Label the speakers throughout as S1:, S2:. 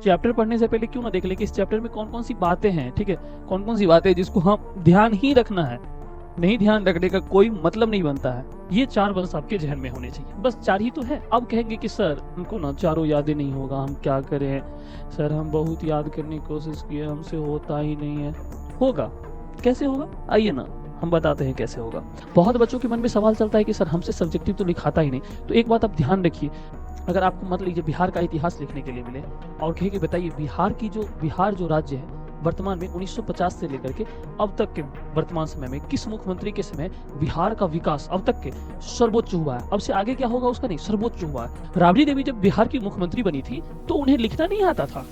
S1: Chapter पढ़ने से पहले क्यों ना देख ले कि इस चैप्टर में कौन कौन सी बातें हैं, ठीक है, कौन कौन सी बातें जिसको हम ध्यान ही रखना है, नहीं ध्यान रखने का कोई मतलब नहीं बनता है। ये 4 बस आपके ज़हन में होने चाहिए, बस 4 ही तो है। अब कहेंगे कि सर हमको ना चारों यादें नहीं होगा, हम क्या करें? सर हम बहुत याद करने की कोशिश किए, हमसे होता ही नहीं है। होगा, कैसे होगा? आइए ना, हम बताते हैं कैसे होगा। बहुत बच्चों के मन में सवाल चलता है कि सर हमसे सब्जेक्टिव तो लिखाता ही नहीं। तो एक बात आप ध्यान रखिए, अगर आपको मान लीजिए बिहार का इतिहास लिखने के लिए मिले और कहे कि बताइए बिहार जो राज्य है वर्तमान में 1950 से लेकर के अब तक के वर्तमान समय में किस मुख्यमंत्री के समय बिहार का विकास अब तक के सर्वोच्च हुआ है, अब से आगे क्या होगा उसका नहीं, सर्वोच्च हुआ है। राबड़ी देवी जब बिहार की मुख्यमंत्री बनी थी तो उन्हें लिखना नहीं आता था,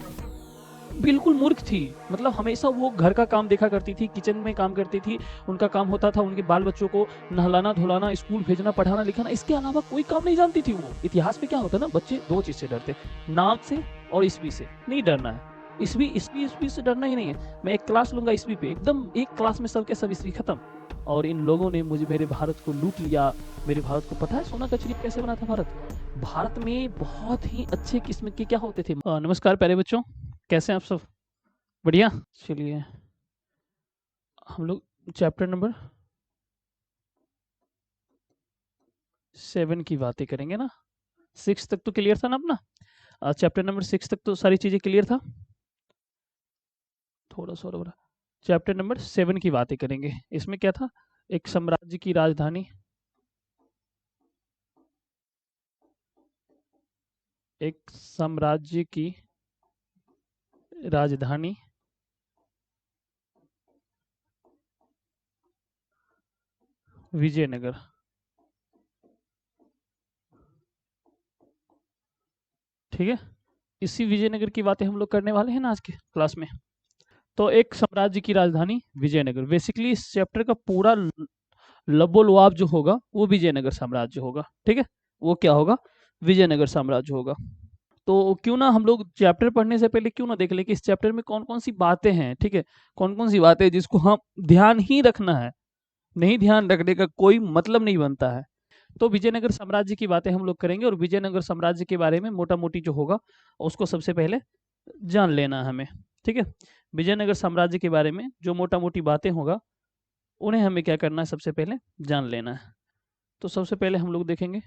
S1: बिल्कुल मूर्ख थी। मतलब हमेशा वो घर का काम देखा करती थी, किचन में काम करती थी, उनका काम होता था उनके बाल बच्चों को नहलाना धुलाना, स्कूल भेजना, पढ़ाना लिखाना, इसके अलावा कोई काम नहीं जानती थी वो। इतिहास में क्या होता है ना, बच्चे 2 चीज से डरते, नाम से और ईस्वी से नहीं डरना है। ईस्वी से डरना ही नहीं है। मैं एक क्लास लूंगा ईस्वी पे, एकदम एक क्लास में सबके सब ईस्वी खत्म। और इन लोगों ने मुझे मेरे भारत को लूट लिया। मेरे भारत को पता है सोना का चिड़िया कैसे बना था भारत? भारत में बहुत ही अच्छे किस्म के क्या होते थे। नमस्कार प्यारे बच्चों, कैसे हैं आप सब? बढ़िया। चलिए हम लोग चैप्टर नंबर 7 की बातें करेंगे ना। 6 तक तो क्लियर था ना अपना? चैप्टर नंबर 6 तक तो सारी चीजें क्लियर था। थोड़ा सा और बड़ा। चैप्टर नंबर 7 की बातें करेंगे। इसमें क्या था? एक साम्राज्य की राजधानी, एक साम्राज्य की राजधानी विजयनगर। ठीक है, इसी विजयनगर की बातें हम लोग करने वाले हैं ना आज के क्लास में। तो एक साम्राज्य की राजधानी विजयनगर, बेसिकली इस चैप्टर का पूरा लबोलुआब जो होगा वो विजयनगर साम्राज्य होगा। ठीक है, वो क्या होगा? विजयनगर साम्राज्य होगा। तो क्यों ना हम लोग चैप्टर पढ़ने से पहले क्यों ना देख ले कि इस चैप्टर में कौन कौन सी बातें हैं, ठीक है, कौन कौन सी बातें जिसको हम ध्यान ही रखना है, नहीं ध्यान रखने का कोई मतलब नहीं बनता है। तो विजयनगर साम्राज्य की बातें हम लोग करेंगे और विजयनगर साम्राज्य के बारे में मोटा मोटी जो होगा उसको सबसे पहले जान लेना है हमें। ठीक है, विजयनगर साम्राज्य के बारे में जो मोटा मोटी बातें होगा उन्हें हमें क्या करना है, सबसे पहले जान लेना है। तो सबसे पहले हम लोग देखेंगे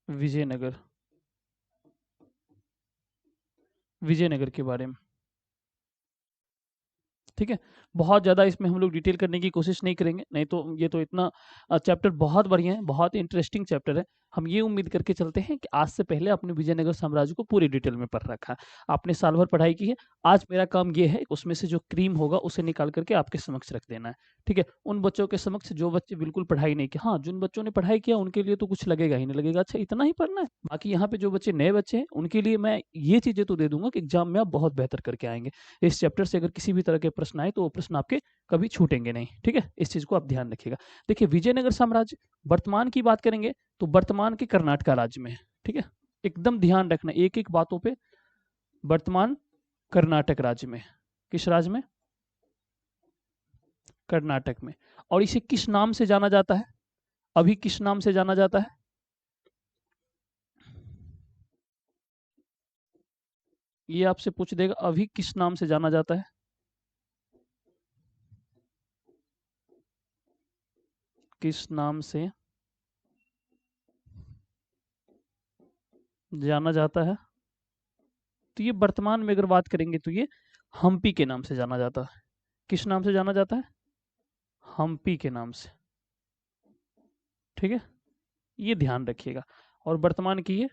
S1: विजयनगर, विजयनगर के बारे में। ठीक है, बहुत ज़्यादा इसमें हम लोग डिटेल करने की कोशिश नहीं करेंगे, नहीं तो ये तो इतना चैप्टर बहुत बढ़िया है, बहुत इंटरेस्टिंग चैप्टर है। हम ये उम्मीद करके चलते हैं कि आज से पहले आपने विजयनगर साम्राज्य को पूरी डिटेल में पढ़ रखा है, आपने साल भर पढ़ाई की है। आज मेरा काम ये है उसमें से जो क्रीम होगा उसे निकाल करके आपके समक्ष रख देना है। ठीक है, उन बच्चों के समक्ष जो बच्चे बिल्कुल पढ़ाई नहीं किया, हाँ जिन बच्चों ने पढ़ाई किया उनके लिए तो कुछ लगेगा ही नहीं, लगेगा अच्छा इतना ही पढ़ना है। बाकी यहाँ पे जो बच्चे नए बच्चे हैं उनके लिए मैं ये चीज़ें तो दे दूंगा कि एग्जाम में आप बहुत बेहतर करके आएंगे। इस चैप्टर से अगर किसी भी तरह के प्रश्न आए तो वो प्रश्न आपके कभी छूटेंगे नहीं। ठीक है, इस चीज को आप ध्यान रखिएगा। देखिए विजयनगर साम्राज्य वर्तमान की बात करेंगे तो वर्तमान के कर्नाटका राज्य में है। ठीक है, एकदम ध्यान रखना एक एक बातों पे। वर्तमान कर्नाटक राज्य में, किस राज्य में? कर्नाटक में। और इसे किस नाम से जाना जाता है? अभी किस नाम से जाना जाता है? ये आपसे पूछ देगा अभी किस नाम से जाना जाता है। किस नाम से जाना जाता है? तो ये वर्तमान में अगर बात करेंगे तो ये हम्पी के नाम से जाना जाता है। किस नाम से जाना जाता है? हम्पी के नाम से। ठीक है, ये ध्यान रखिएगा। और वर्तमान की ये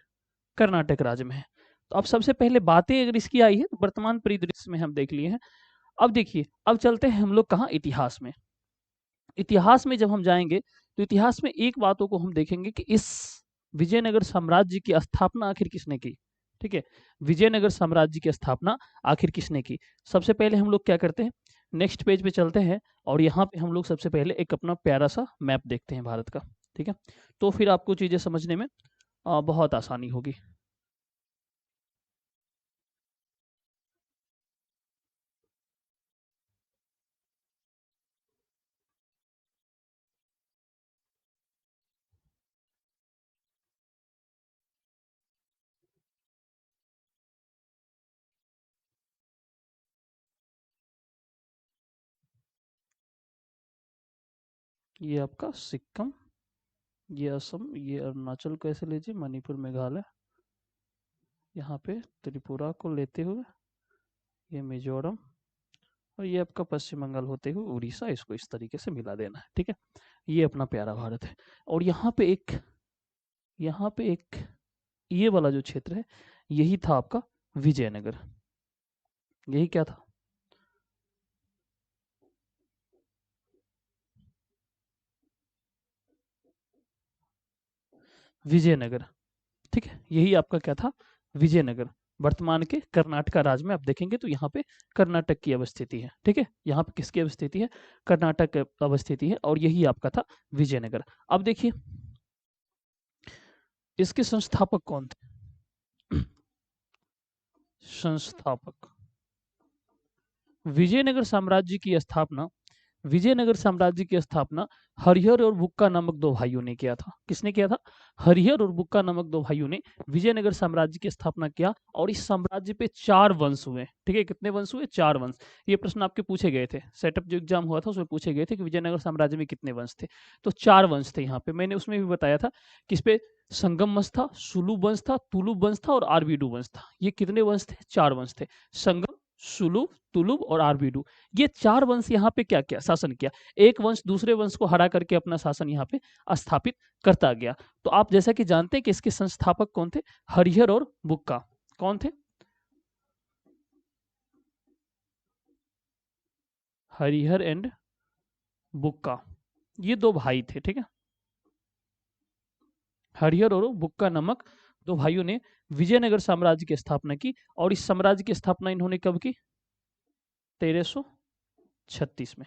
S1: कर्नाटक राज्य में है। तो अब सबसे पहले बातें अगर इसकी आई है तो वर्तमान परिदृश्य में हम देख लिए हैं। अब देखिए, अब चलते हैं हम लोग कहाँ, इतिहास में। इतिहास में जब हम जाएंगे तो इतिहास में एक बातों को हम देखेंगे कि इस विजयनगर साम्राज्य की स्थापना आखिर किसने की। ठीक है, विजयनगर साम्राज्य की स्थापना आखिर किसने की? सबसे पहले हम लोग क्या करते हैं, नेक्स्ट पेज पे चलते हैं और यहाँ पे हम लोग सबसे पहले एक अपना प्यारा सा मैप देखते हैं भारत का। ठीक है, तो फिर आपको चीजें समझने में बहुत आसानी होगी। ये आपका सिक्किम, ये असम, ये अरुणाचल को ऐसे लीजिए, मणिपुर, मेघालय, यहाँ पे त्रिपुरा को लेते हुए ये मिजोरम, और ये आपका पश्चिम बंगाल होते हुए उड़ीसा, इसको इस तरीके से मिला देना है। ठीक है, ये अपना प्यारा भारत है। और यहाँ पे एक ये वाला जो क्षेत्र है, यही था आपका विजयनगर। यही क्या था? विजयनगर। ठीक है, यही आपका क्या था? विजयनगर। वर्तमान के कर्नाटका राज्य में आप देखेंगे तो यहाँ पे कर्नाटक की अवस्थिति है। ठीक है, यहाँ पे किसकी अवस्थिति है? कर्नाटक की अवस्थिति है, और यही आपका था विजयनगर। अब देखिए, इसके संस्थापक कौन थे? संस्थापक, विजयनगर साम्राज्य की स्थापना, विजयनगर साम्राज्य की स्थापना हरिहर और बुक्का नामक दो भाइयों ने किया था। किसने किया था? हरिहर और बुक्का नामक दो भाइयों ने विजयनगर साम्राज्य की स्थापना किया, और इस साम्राज्य पे 4 वंश हुए। ठीक है, कितने वंश हुए? 4 वंश। ये प्रश्न आपके पूछे गए थे, सेटअप जो एग्जाम हुआ था उसमें पूछे गए थे कि विजयनगर साम्राज्य में कितने वंश थे। तो 4 वंश थे यहाँ पे। मैंने उसमें भी बताया था कि इस पे संगम वंश था, सुलु वंश था, तुलुब वंश था और आरबीडू वंश था। ये कितने वंश थे? 4 वंश थे। संगम, सुलु, तुलुब और आरबीडू, ये 4 वंश यहाँ पे क्या किया? शासन किया। एक वंश दूसरे वंश को हरा करके अपना शासन यहाँ पे स्थापित करता गया। तो आप जैसा कि जानते हैं कि इसके संस्थापक कौन थे? हरिहर और बुक्का। कौन थे? हरिहर एंड बुक्का, ये दो भाई थे। ठीक है, हरिहर और बुक्का नामक दो भाइयों ने विजयनगर साम्राज्य की स्थापना की, और इस साम्राज्य की स्थापना इन्होंने कब की? 1336 में।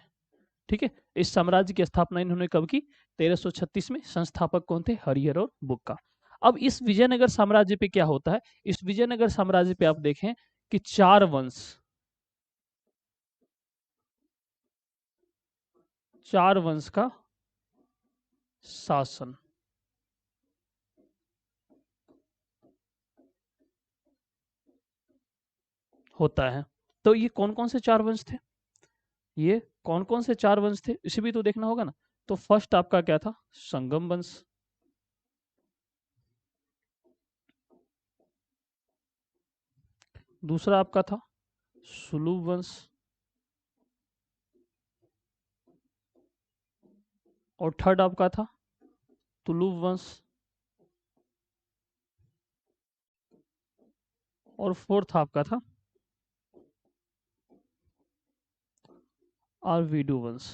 S1: ठीक है, इस साम्राज्य की स्थापना इन्होंने कब की? 1336 में। संस्थापक कौन थे? हरिहर और बुक्का। अब इस विजयनगर साम्राज्य पे क्या होता है? इस विजयनगर साम्राज्य पे आप देखें कि 4 वंश, 4 वंश का शासन होता है। तो ये कौन कौन से 4 वंश थे? ये कौन कौन से 4 वंश थे, इसे भी तो देखना होगा ना। तो फर्स्ट आपका क्या था? संगम वंश। दूसरा आपका था सुलुभ वंश, और थर्ड आपका था तुलुब वंश, और फोर्थ आपका था आरवीडू वंश।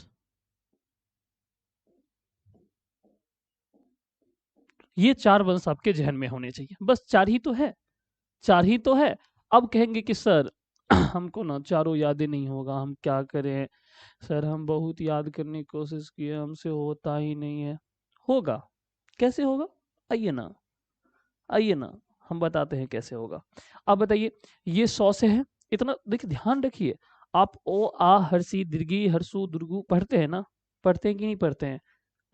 S1: ये 4 वंश आपके जहन में होने चाहिए। बस 4 ही तो है, 4 ही तो है। अब कहेंगे कि सर हमको ना चारों यादें नहीं होगा, हम क्या करें सर, हम बहुत याद करने की कोशिश किए, हमसे होता ही नहीं है। होगा, कैसे होगा? आइए ना, आइए ना, हम बताते हैं कैसे होगा। अब बताइए, ये 100 से है। इतना देखिए, ध्यान रखिए, आप ओ आ हर्षी दीर्घी हर्षु दुर्गु पढ़ते हैं ना? पढ़ते हैं कि नहीं पढ़ते हैं?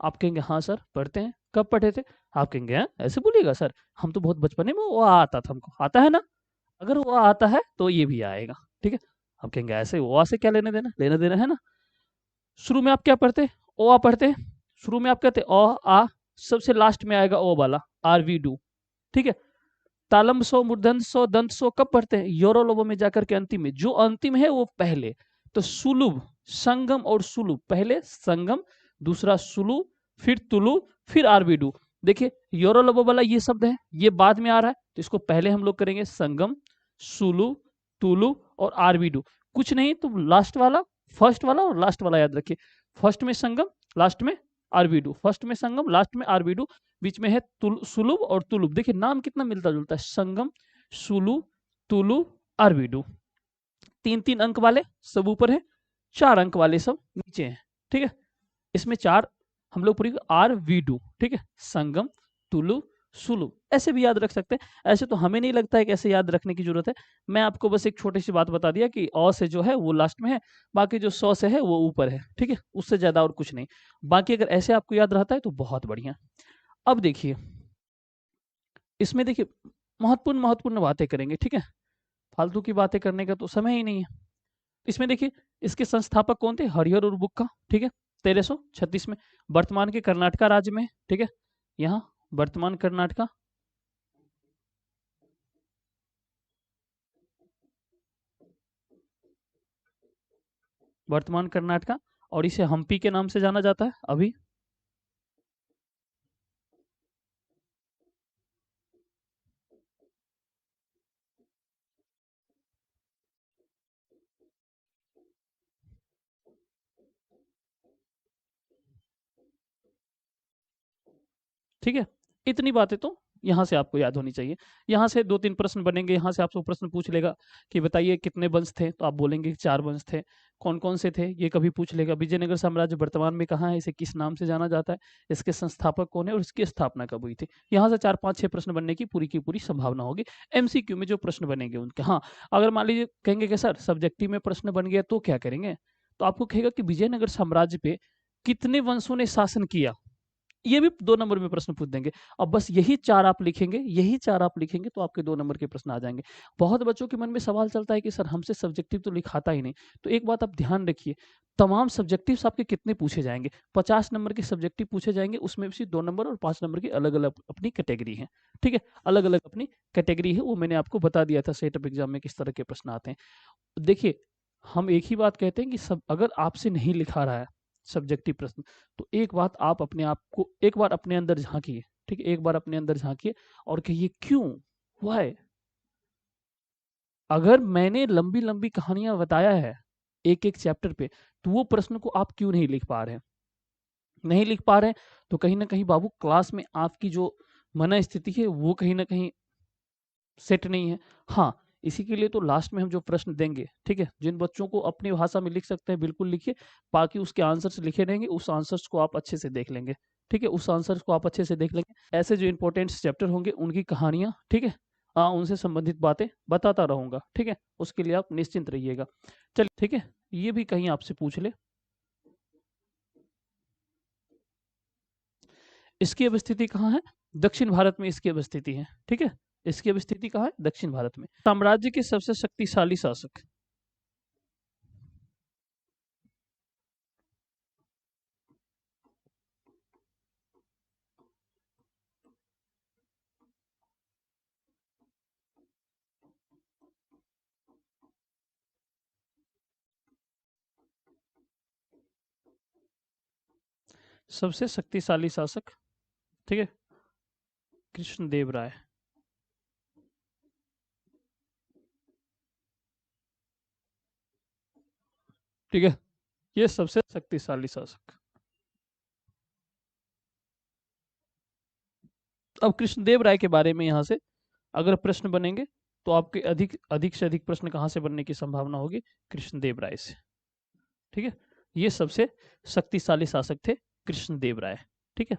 S1: आप कहेंगे हाँ सर पढ़ते हैं। कब पढ़े थे? आप कहेंगे हैं ऐसे बोलिएगा सर, हम तो बहुत बचपने में वो आता था, हमको आता है ना। अगर वो आता है तो ये भी आएगा। ठीक है, आप कहेंगे ऐसे वो से क्या लेने देना, लेना देना है ना। शुरू में आप क्या पढ़ते? ओ आ पढ़ते। शुरू में आप कहते ओ आ, सबसे लास्ट में आएगा ओ वाला, आर वी डू। ठीक है, तालम सो मूर्धन सो दंत सो कब पढ़ते हैं? योरो लोबो में जाकर के अंतिम में, जो अंतिम है वो पहले। तो सुलुभ, संगम और सुलुभ, पहले संगम, दूसरा सुलु, फिर तुलु, फिर आरबीडू। देखिए, योरो लोबो वाला ये शब्द है, ये बाद में आ रहा है, तो इसको पहले हम लोग करेंगे संगम, सुलु, तुलु और आरबीडू। कुछ नहीं तो लास्ट वाला, फर्स्ट वाला और लास्ट वाला याद रखिए। फर्स्ट में संगम, लास्ट में आरबीडू, फर्स्ट में संगम, लास्ट में आरबीडू, बीच में है सुलुभ और तुलुभ। देखिए नाम कितना मिलता जुलता है, संगम, सुलु, तुलु, आरबीडू। 3-3 अंक वाले सब ऊपर है, 4 अंक वाले सब नीचे हैं। ठीक है, इसमें 4 हम लोग पूरी आर वी डू। ठीक है, संगम, तुलु, सुलु, ऐसे भी याद रख सकते हैं। ऐसे तो हमें नहीं लगता है कि ऐसे याद रखने की जरूरत है। मैं आपको बस एक छोटी सी बात बता दिया कि अ से जो है वो लास्ट में है, बाकी जो 100 से है वो ऊपर है। ठीक है, उससे ज्यादा और कुछ नहीं। बाकी अगर ऐसे आपको याद रहता है तो बहुत बढ़िया। अब देखिए, इसमें देखिए महत्वपूर्ण महत्वपूर्ण बातें करेंगे। ठीक है, फालतू की बातें करने का तो समय ही नहीं है। इसमें देखिए, इसके संस्थापक कौन थे? हरिहर और बुक्का। ठीक है, 1336 में। वर्तमान के कर्नाटका राज्य में, ठीक है, यहाँ वर्तमान कर्नाटका, वर्तमान कर्नाटका, और इसे हम्पी के नाम से जाना जाता है अभी। ठीक है, इतनी बातें तो यहाँ से आपको याद होनी चाहिए। यहाँ से 2-3 प्रश्न बनेंगे, यहाँ से आपसे प्रश्न पूछ लेगा कि बताइए कितने वंश थे, तो आप बोलेंगे 4 वंश थे। कौन-कौन से थे, ये कभी पूछ लेगा। विजयनगर साम्राज्य वर्तमान में कहाँ है, इसे किस नाम से जाना जाता है, इसके संस्थापक कौन है और इसकी स्थापना कब हुई थी। यहाँ से 4-5-6 प्रश्न बनने की पूरी संभावना होगी। एमसीक्यू में जो प्रश्न बनेंगे उनके। हाँ, अगर मान लीजिए कहेंगे कि सर सब्जेक्टिव में प्रश्न बन गया तो क्या करेंगे, तो आपको कहेगा कि विजयनगर साम्राज्य पे कितने वंशों ने शासन किया, ये भी 2 नंबर में प्रश्न पूछ देंगे। अब बस यही 4 आप लिखेंगे, यही 4 आप लिखेंगे तो आपके 2 नंबर के प्रश्न आ जाएँगे। बहुत बच्चों के मन में सवाल चलता है कि सर हमसे सब्जेक्टिव तो लिखाता ही नहीं। तो एक बात आप ध्यान रखिए, तमाम सब्जेक्टिव्स आपके कितने पूछे जाएँगे? 50 नंबर के सब्जेक्टिव पूछे जाएँगे, उसमें से 2 नंबर और 5 नंबर की अलग-अलग अपनी कैटेगरी है। ठीक है? अलग-अलग अपनी कैटेगरी है, वो मैंने आपको बता दिया था सेटअप एग्ज़ाम में किस तरह के प्रश्न आते हैं। देखिए, हम एक ही बात कहते हैं कि सब अगर आपसे नहीं लिखा रहा है सब्जेक्टिव प्रश्न, तो एक बात आप अपने आप को एक बार अपने अंदर झाँकिए, ठीक है? एक बार अपने अंदर झाँकिए और कहिए क्यों? व्हाय? अगर मैंने लंबी-लंबी कहानियाँ बताया है, एक-एक चैप्टर पे, तो वो प्रश्न को आप क्यों नहीं लिख पा रहे हैं? नहीं लिख पा रहे हैं, तो कहीं न कहीं बाबू क्लास में आपकी जो मनःस्थिति है, वो कहीं न कहीं सेट नहीं है। हाँ, इसी के लिए तो लास्ट में हम जो प्रश्न देंगे, ठीक है? जिन बच्चों को अपनी भाषा में लिख सकते हैं, बिल्कुल लिखिए। बाकी उसके आंसर्स लिखे रहेंगे, उस आंसर्स को आप अच्छे से देख लेंगे, ठीक है? उस आंसर्स को आप अच्छे से देख लेंगे। ऐसे जो इम्पोर्टेंट चैप्टर होंगे, उनकी कहानियाँ, ठीक है? उनसे संबंधित बातें बताता रहूँगा, ठीक है? उसके लिए आप निश्चिंत रहिएगा। चलिए, ठीक है? ये भी कहीं आपसे पूछ ले। इसकी अवस्थिति कहाँ है? दक्षिण भारत में इसकी अवस्थिति है, ठीक है? इसकी अवस्थिति कहाँ है? दक्षिण भारत में। साम्राज्य के सबसे शक्तिशाली शासक। सबसे शक्तिशाली शासक, ठीक है, कृष्णदेव राय। ठीक है, ये सबसे शक्तिशाली शासक। अब कृष्णदेव राय के बारे में यहाँ से अगर प्रश्न बनेंगे तो आपके अधिक अधिक से अधिक प्रश्न कहाँ से बनने की संभावना होगी? कृष्णदेव राय से। ठीक है, ये सबसे शक्तिशाली शासक थे कृष्णदेव राय। ठीक है,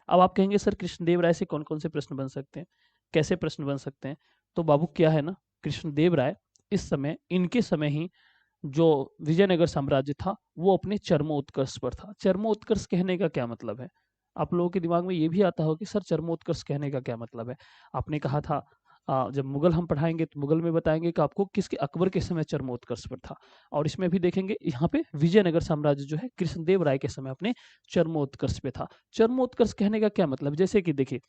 S1: अब आप कहेंगे सर कृष्णदेव राय से कौन कौन से प्रश्न बन सकते हैं, कैसे प्रश्न बन सकते हैं? तो बाबू क्या है ना, कृष्णदेव राय इस समय, इनके समय ही जो विजयनगर साम्राज्य था वो अपने चरमोत्कर्ष पर था। चरमोत्कर्ष कहने का क्या मतलब है? आप लोगों के दिमाग में ये भी आता होगा कि सर चरमोत्कर्ष कहने का क्या मतलब है? आपने कहा था जब मुगल हम पढ़ाएंगे तो मुगल में बताएंगे कि आपको किसके, अकबर के समय चरमोत्कर्ष पर था। और इसमें भी देखेंगे यहाँ पे विजयनगर साम्राज्य जो है कृष्णदेव राय के समय अपने चरमोत्कर्ष पे था। चरमोत्कर्ष कहने का क्या मतलब? जैसे कि देखिए,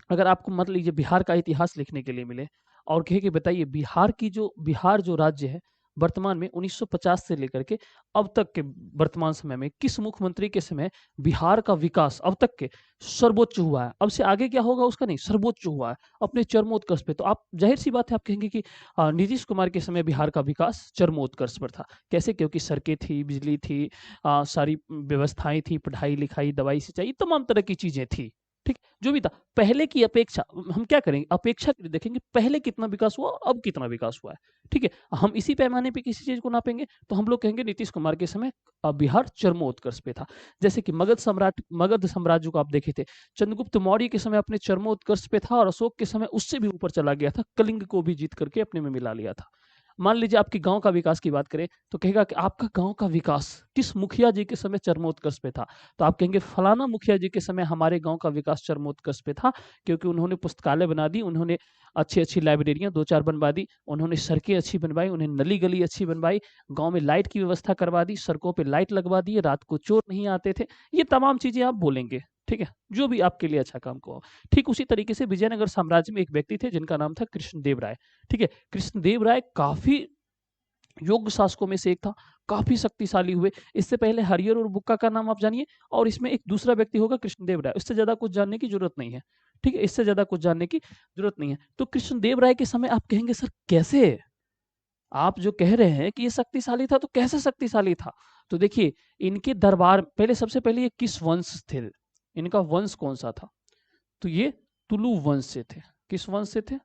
S1: अगर आपको मान लीजिए बिहार का इतिहास लिखने के लिए मिले और कहे कि बताइए बिहार जो राज्य है वर्तमान में 1950 से लेकर के अब तक के वर्तमान समय में किस मुख्यमंत्री के समय बिहार का विकास अब तक के सर्वोच्च हुआ है, अब से आगे क्या होगा उसका नहीं, सर्वोच्च हुआ है अपने चरमोत्कर्ष पे। तो आप जाहिर सी बात है आप कहेंगे कि नीतीश कुमार के समय बिहार का विकास चरमोत्कर्ष पर था। कैसे? क्योंकि सड़कें थी, बिजली थी, सारी व्यवस्थाएं थी, पढ़ाई लिखाई, दवाई सिंचाई, तमाम तरह की चीजें थी। ठीक, जो भी था पहले की अपेक्षा, हम क्या करेंगे, अपेक्षा देखेंगे पहले कितना विकास हुआ और अब कितना विकास हुआ है। ठीक है, हम इसी पैमाने पे किसी चीज को नापेंगे तो हम लोग कहेंगे नीतीश कुमार के समय बिहार चरमोत्कर्ष पे था। जैसे कि मगध साम्राज्य को आप देखे थे, चंद्रगुप्त मौर्य के समय अपने चरमोत्कर्ष पे था और अशोक के समय उससे भी ऊपर चला गया था, कलिंग को भी जीत करके अपने में मिला लिया था। मान लीजिए आपके गांव का विकास की बात करें तो कहेगा कि आपका गांव का विकास किस मुखिया जी के समय चरमोत्कर्ष पे था, तो आप कहेंगे फलाना मुखिया जी के समय हमारे गांव का विकास चरमोत्कर्ष पे था, क्योंकि उन्होंने पुस्तकालय बना दी, उन्होंने अच्छी अच्छी लाइब्रेरियां 2-4 बनवा दी, उन्होंने सड़कें अच्छी बनवाई, उन्हें नली गली अच्छी बनवाई, गांव में लाइट की व्यवस्था करवा दी, सड़कों पे लाइट लगवा दी, रात को चोर नहीं आते थे। ये तमाम चीजें आप बोलेंगे, ठीक है, जो भी आपके लिए अच्छा काम को। ठीक उसी तरीके से विजयनगर साम्राज्य में एक व्यक्ति थे जिनका नाम था कृष्णदेव राय। ठीक है, कृष्णदेव राय काफी योग्य शासकों में से एक था, काफी शक्तिशाली हुए। इससे पहले हरिहर और बुक्का का नाम आप जानिए, और इसमें एक दूसरा व्यक्ति होगा कृष्णदेव राय। इससे ज्यादा कुछ जानने की जरूरत नहीं है, ठीक है, इससे ज्यादा कुछ जानने की जरूरत नहीं है। तो कृष्णदेव राय के समय आप कहेंगे सर कैसे, आप जो कह रहे हैं कि ये शक्तिशाली था, तो कैसे शक्तिशाली था? तो देखिए, इनके दरबार पहले, सबसे पहले ये किस वंश थे, इनका वंश कौन सा था? तो ये तुलु वंश से थे। किस वंश से थे?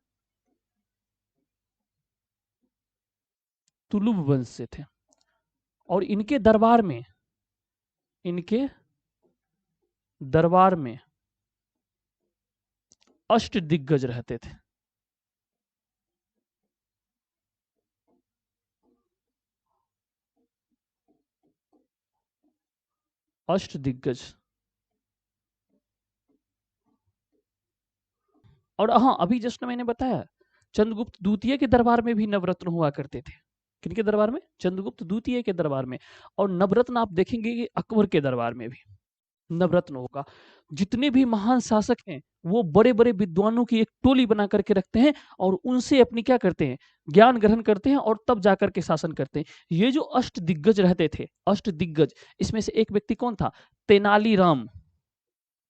S1: तुलुव वंश से थे। और इनके दरबार में अष्ट दिग्गज रहते थे। अष्ट दिग्गज। और हाँ, अभी जस्ट मैंने बताया चंद्रगुप्त द्वितीय के दरबार में भी नवरत्न हुआ करते थे। किनके दरबार में? चंद्रगुप्त द्वितीय के दरबार में। और नवरत्न आप देखेंगे कि अकबर के दरबार में भी नवरत्न होगा। जितने भी महान शासक हैं वो बड़े बड़े विद्वानों की एक टोली बना करके रखते हैं, और उनसे अपनी क्या करते हैं, ज्ञान ग्रहण करते हैं, और तब जाकर के शासन करते हैं। ये जो अष्ट दिग्गज रहते थे, अष्ट दिग्गज, इसमें से एक व्यक्ति कौन था? तेनालीराम।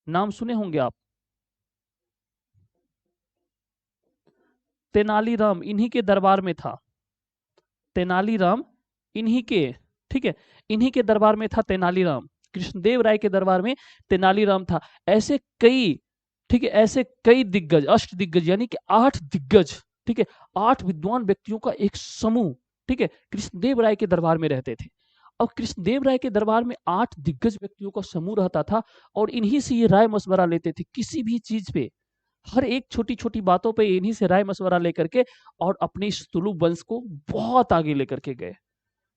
S1: नाम सुने होंगे आप, तेनालीराम इन्हीं के दरबार में था। तेनालीराम इन्हीं के, ठीक है, इन्हीं के दरबार में था तेनालीराम। कृष्णदेव राय के दरबार में तेनालीराम था। ऐसे कई, ठीक है, ऐसे कई दिग्गज, अष्ट दिग्गज यानी कि 8 दिग्गज, ठीक है, 8 विद्वान व्यक्तियों का एक समूह, ठीक है, कृष्णदेव राय के दरबार में रहते थे। अब कृष्णदेव राय के दरबार में 8 दिग्गज व्यक्तियों का समूह रहता था, और इन्हीं से ये राय मशवरा लेते थे किसी भी चीज पे, हर एक छोटी छोटी बातों पे इन्हीं से राय मशवरा लेकर के, और अपने इस तुलुक वंश को बहुत आगे लेकर के गए।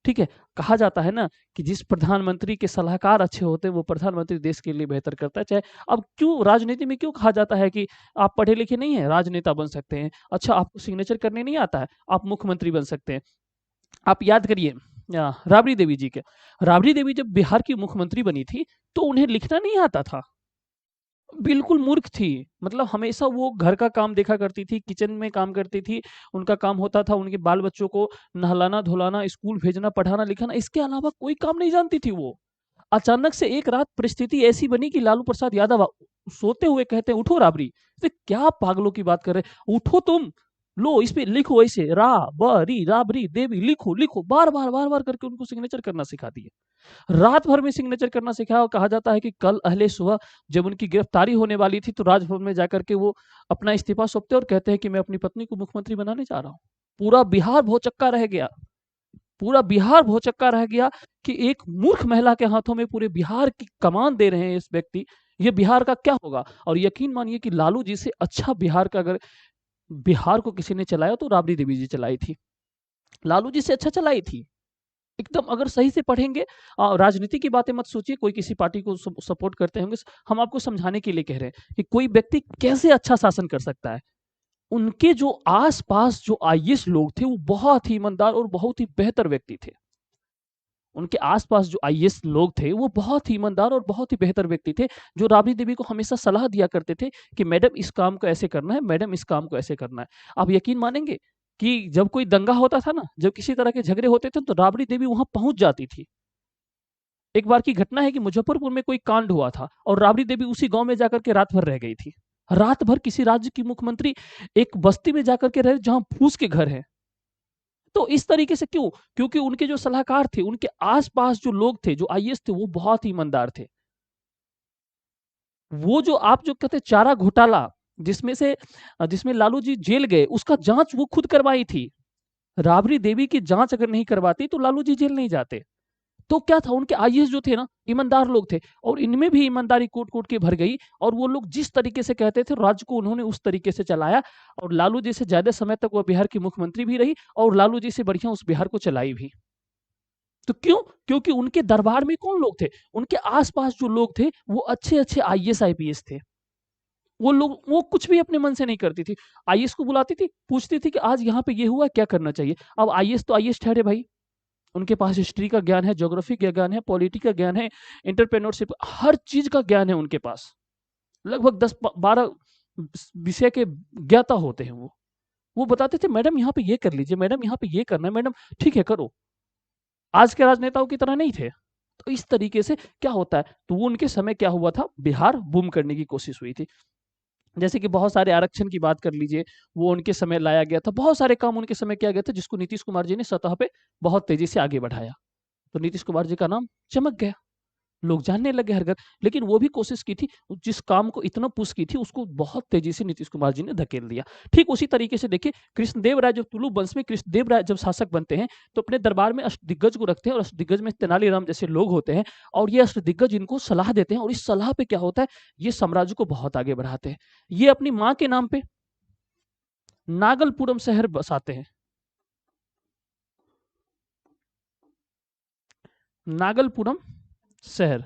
S1: ठीक है, कहा जाता है ना कि जिस प्रधानमंत्री के सलाहकार अच्छे होते हैं वो प्रधानमंत्री देश के लिए बेहतर करता है। चाहे अब क्यों राजनीति में क्यों कहा जाता है कि आप पढ़े लिखे नहीं है राजनेता बन सकते हैं, अच्छा आपको सिग्नेचर करने नहीं आता है आप मुख्यमंत्री बन सकते हैं। आप याद करिए राबड़ी देवी जी के, राबड़ी देवी जब बिहार की मुख्यमंत्री बनी थी तो उन्हें लिखना नहीं आता था, बिल्कुल मूर्ख थी। मतलब हमेशा वो घर का काम देखा करती थी, किचन में काम करती थी, उनका काम होता था उनके बाल बच्चों को नहलाना धुलाना, स्कूल भेजना, पढ़ाना लिखाना, इसके अलावा कोई काम नहीं जानती थी वो। अचानक से एक रात परिस्थिति ऐसी बनी कि लालू प्रसाद यादव सोते हुए कहते हैं उठो राबड़ी। क्या पागलों की बात कर रहे, उठो तुम, लो इस पे लिखो, ऐसे रा ब री राबड़ी देवी, लिखो लिखो, बार बार बार बार करके उनको सिग्नेचर करना सिखा दिए। रात भर में सिग्नेचर करना सिखाया, और कहा जाता है कि कल अहले सुबह जब उनकी गिरफ्तारी होने वाली थी तो राजभवन में जाकर के वो अपना इस्तीफा सौंपते और कहते हैं कि मैं अपनी पत्नी को मुख्यमंत्री बनाने जा रहा हूँ। पूरा बिहार भौचक्का रह गया, पूरा बिहार भौचक्का रह गया कि एक मूर्ख महिला के हाथों में पूरे बिहार की कमान दे रहे हैं इस व्यक्ति, ये बिहार का क्या होगा। और यकीन मानिए कि लालू जी से अच्छा बिहार का अगर बिहार को किसी ने चलाया तो राबड़ी देवी जी चलाई थी, लालू जी से अच्छा चलाई थी एकदम। अगर सही से पढ़ेंगे, राजनीति की बातें मत सोचिए, कोई किसी पार्टी को सपोर्ट करते होंगे, हम आपको समझाने के लिए कह रहे हैं कि कोई व्यक्ति कैसे अच्छा शासन कर सकता है। उनके जो आसपास जो आईएएस लोग थे वो बहुत ही ईमानदार और बहुत ही बेहतर व्यक्ति थे। उनके आसपास जो आईएएस लोग थे वो बहुत ही ईमानदार और बहुत ही बेहतर व्यक्ति थे, जो राबड़ी देवी को हमेशा सलाह दिया करते थे कि मैडम इस काम को ऐसे करना है, मैडम इस काम को ऐसे करना है। आप यकीन मानेंगे कि जब कोई दंगा होता था ना, जब किसी तरह के झगड़े होते थे तो राबड़ी देवी वहां पहुंच जाती थी। एक बार की घटना है कि मुजफ्फरपुर में कोई कांड हुआ था और राबड़ी देवी उसी गांव में जाकर के रात भर रह गई थी। रात भर किसी राज्य की मुख्यमंत्री एक बस्ती में जाकर के रहे जहां फूस के घर है। तो इस तरीके से क्यों? क्योंकि उनके जो सलाहकार थे, उनके आसपास जो लोग थे, जो आईएएस थे, वो बहुत ही ईमानदार थे। वो जो आप जो कहते चारा घोटाला, जिसमें लालू जी जेल गए, उसका जांच वो खुद करवाई थी। राबड़ी देवी की जांच अगर नहीं करवाती तो लालू जी जेल नहीं जाते। तो क्या था, उनके आईएएस जो थे ना, ईमानदार लोग थे, और इनमें भी ईमानदारी कूट कूट के भर गई, और वो लोग जिस तरीके से कहते थे राज्य को उन्होंने उस तरीके से चलाया, और लालू जी से ज्यादा समय तक वो बिहार की मुख्यमंत्री भी रही, और लालू जी से बढ़िया उस बिहार को चलाई भी। तो क्यों? क्योंकि उनके दरबार में कौन लोग थे? उनके आसपास जो लोग थे वो अच्छे अच्छे आईएएस आईपीएस थे। वो लोग वो कुछ भी अपने मन से नहीं करती थी। आईएएस को बुलाती थी, पूछती थी कि आज यहाँ पे ये हुआ, क्या करना चाहिए। अब आईएएस तो आईएएस ठहरे भाई, उनके पास हिस्ट्री का ज्ञान है, ज्योग्राफी का ज्ञान है, पॉलिटी का ज्ञान है, एंटरप्रेन्योरशिप, हर चीज का ज्ञान है उनके पास। लगभग 10-12 विषय के ज्ञाता होते हैं वो बताते थे मैडम यहाँ पे ये कर लीजिए, मैडम यहाँ पे ये करना है, मैडम ठीक है करो। आज के राजनेताओं की तरह नहीं थे। तो इस तरीके से क्या होता है, तो वो उनके समय क्या हुआ था, बिहार बूम करने की कोशिश हुई थी। जैसे कि बहुत सारे आरक्षण की बात कर लीजिए, वो उनके समय लाया गया था। बहुत सारे काम उनके समय किया गया था, जिसको नीतीश कुमार जी ने सतह पे बहुत तेजी से आगे बढ़ाया। तो नीतीश कुमार जी का नाम चमक गया, लोग जानने लगे हर घर। लेकिन वो भी कोशिश की थी, जिस काम को इतना पुश की थी उसको बहुत तेजी से नीतीश कुमार जी ने धकेल दिया। ठीक उसी तरीके से देखिए, कृष्णदेव राय जब तुलु वंश में कृष्णदेव राय जब शासक बनते हैं, तो अपने दरबार में अष्टदिग्गज को रखते हैं, और अष्टदिग्गज में तेनालीराम जैसे लोग होते हैं, और ये अष्टदिग्गज इनको सलाह देते हैं, और इस सलाह पे क्या होता है, ये साम्राज्य को बहुत आगे बढ़ाते हैं। ये अपनी माँ के नाम पे नागलपुरम शहर बसाते हैं। नागलपुरम शहर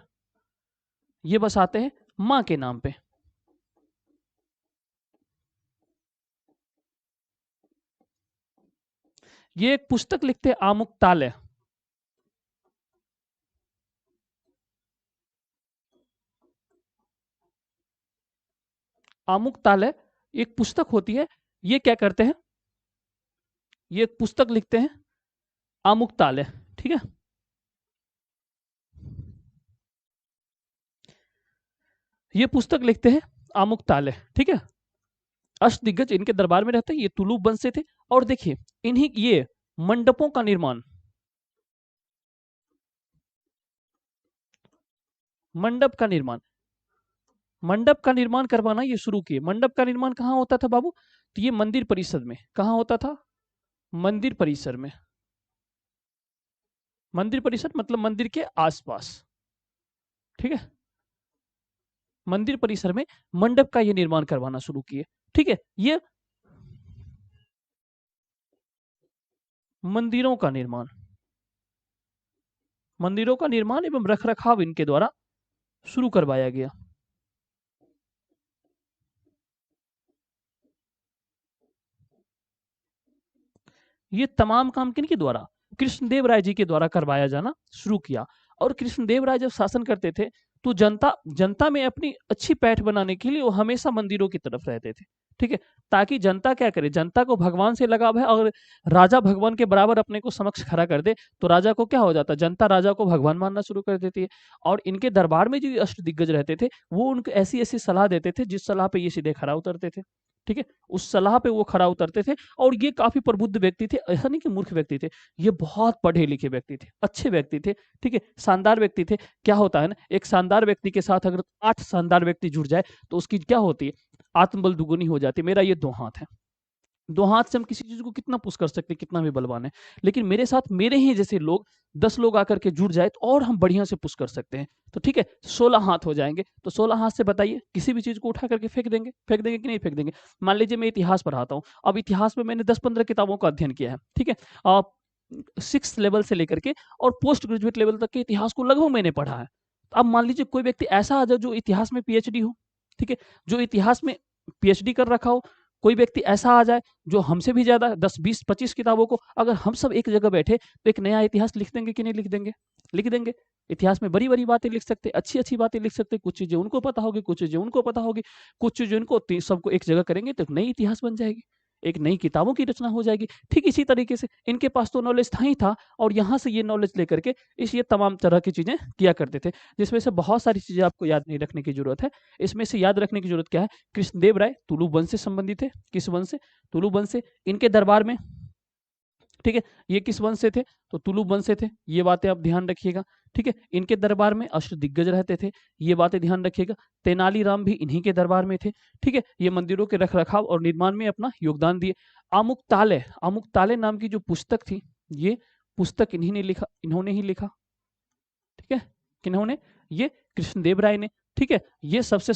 S1: ये बसाते हैं माँ के नाम पे। ये एक पुस्तक लिखते हैं आमुक्तालय। आमुक्तालय एक पुस्तक होती है। ये क्या करते हैं, ये एक पुस्तक लिखते हैं आमुक्तालय, ठीक है। ये पुस्तक लिखते हैं आमुक्तालय, ठीक है। अष्टदिग्गज इनके दरबार में रहते हैं, ये तुलु वंश से थे। और देखिए, इन्हीं ये मंडपों का निर्माण, मंडप का निर्माण, मंडप का निर्माण करवाना ये शुरू किए। मंडप का निर्माण कहाँ होता था बाबू? तो ये मंदिर परिसर में। कहाँ होता था? मंदिर परिसर में। मंदिर परिसर मतलब मंदिर के आसपास, ठीक है। मंदिर परिसर में मंडप का ये निर्माण करवाना शुरू किए, ठीक है। ये मंदिरों का निर्माण, मंदिरों का निर्माण एवं रखरखाव इनके द्वारा शुरू करवाया गया। ये तमाम काम किनके द्वारा? कृष्णदेव राय जी के द्वारा करवाया जाना शुरू किया। और कृष्णदेव राय जब शासन करते थे, तो जनता जनता में अपनी अच्छी पैठ बनाने के लिए वो हमेशा मंदिरों की तरफ रहते थे, ठीक है। ताकि जनता क्या करे, जनता को भगवान से लगाव है, और राजा भगवान के बराबर अपने को समक्ष खड़ा कर दे, तो राजा को क्या हो जाता है, जनता राजा को भगवान मानना शुरू कर देती है। और इनके दरबार में जो अष्ट दिग्गज रहते थे, वो उनको ऐसी ऐसी सलाह देते थे, जिस सलाह पे ये सीधे खड़ा उतरते थे, ठीक है। उस सलाह पे वो खड़ा उतरते थे। और ये काफी प्रबुद्ध व्यक्ति थे, ऐसा नहीं कि मूर्ख व्यक्ति थे। ये बहुत पढ़े लिखे व्यक्ति थे, अच्छे व्यक्ति थे, ठीक है, शानदार व्यक्ति थे। क्या होता है ना, एक शानदार व्यक्ति के साथ अगर 8 शानदार व्यक्ति जुड़ जाए, तो उसकी क्या होती है, आत्मबल दुगुनी हो जाती है। मेरा ये 2 हाथ है, 2 हाथ से हम किसी चीज को कितना पुश कर सकते हैं, कितना भी बलवान है। लेकिन मेरे साथ मेरे ही जैसे लोग 10 लोग आकर के जुड़ जाए, तो और हम बढ़िया से पुश कर सकते हैं। तो ठीक है, 16 हाथ हो जाएंगे। तो 16 हाथ से बताइए, किसी भी चीज को उठा करके फेंक देंगे कि नहीं फेंक देंगे? मान लीजिए मैं इतिहास पढ़ाता हूँ। अब इतिहास में मैंने 10-15 किताबों का अध्ययन किया है, ठीक है। 6 लेवल से लेकर के और पोस्ट ग्रेजुएट लेवल तक के इतिहास को लगभग मैंने पढ़ा है। अब मान लीजिए कोई व्यक्ति ऐसा आ जाए जो इतिहास में पीएचडी हो, ठीक है, जो इतिहास में पीएचडी कर रखा हो। कोई व्यक्ति ऐसा आ जाए जो हमसे भी ज्यादा 10-20-25 किताबों को, अगर हम सब एक जगह बैठे, तो एक नया इतिहास लिख देंगे कि नहीं लिख देंगे? लिख देंगे। इतिहास में बड़ी बड़ी बातें लिख सकते, अच्छी अच्छी बातें लिख सकते। कुछ चीजें उनको पता होगी, कुछ चीजें उनको पता होगी, कुछ चीजें उनको, सबको एक जगह करेंगे तो नई इतिहास बन जाएगी, एक नई किताबों की रचना हो जाएगी। ठीक इसी तरीके से इनके पास तो नॉलेज था ही था, और यहाँ से ये नॉलेज लेकर के ये तमाम तरह की चीजें किया करते थे, जिसमें से बहुत सारी चीजें आपको याद नहीं रखने की जरूरत है। इसमें से याद रखने की जरूरत क्या है, कृष्णदेव राय तुलु वंश से संबंधित है। किस वंश से? तुलु वंश से। इनके दरबार में, ठीक है, ये किस वंश से थे? तो तुलु वंश से थे। ये बातें आप ध्यान रखिएगा, ठीक है। इनके दरबार में अष्ट दिग्गज रहते थे, ये बातें ध्यान रखिएगा। तेनालीराम भी इन्हीं के दरबार में थे, ठीक है। ये मंदिरों के रखरखाव और निर्माण में अपना योगदान दिए। आमुक्तालय, आमुक्तालय नाम की जो पुस्तक थी, ये पुस्तक इन्होंने ही लिखा। ठीक है, किन्होंने? ये कृष्णदेव राय ने। ठीक है, ये सबसे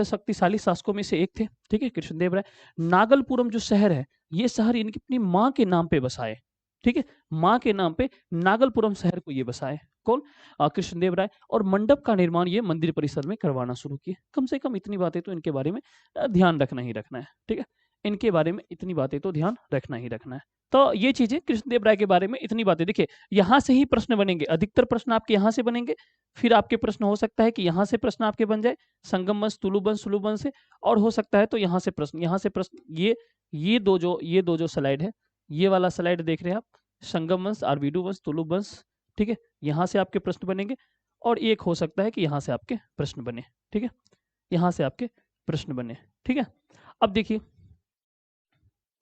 S1: शक्तिशाली शासकों में से एक थे। ठीक है, कृष्णदेव राय। नागलपुरम जो शहर है, ये शहर इनकी अपनी माँ के नाम पे बसाए। ठीक है, माँ के नाम पे नागलपुरम शहर को ये बसाए। कौन? कृष्णदेव राय। और मंडप का निर्माण ये मंदिर परिसर में करवाना शुरू किए। कम से कम इतनी बातें तो इनके बारे में ध्यान रखना ही रखना है। ठीक है, इनके बारे में इतनी बातें तो ध्यान रखना ही रखना है। तो ये चीजें कृष्णदेव राय के बारे में इतनी बातें। देखिए, यहाँ से ही प्रश्न बनेंगे, अधिकतर प्रश्न आपके यहाँ से बनेंगे। फिर आपके प्रश्न हो सकता है कि यहाँ से प्रश्न आपके बन जाए, संगम वंश, तुलु वंश, सुलु वंश से, और हो सकता है तो यहाँ से प्रश्न, ये दो जो स्लाइड है, ये वाला स्लाइड देख रहे हैं आप, संगम वंश, आरवीडू वंश, तुलु वंश। ठीक है, यहाँ से आपके प्रश्न बनेंगे, और एक हो सकता है कि यहाँ से आपके प्रश्न बने। ठीक है, यहाँ से आपके प्रश्न बने। ठीक है, अब देखिए,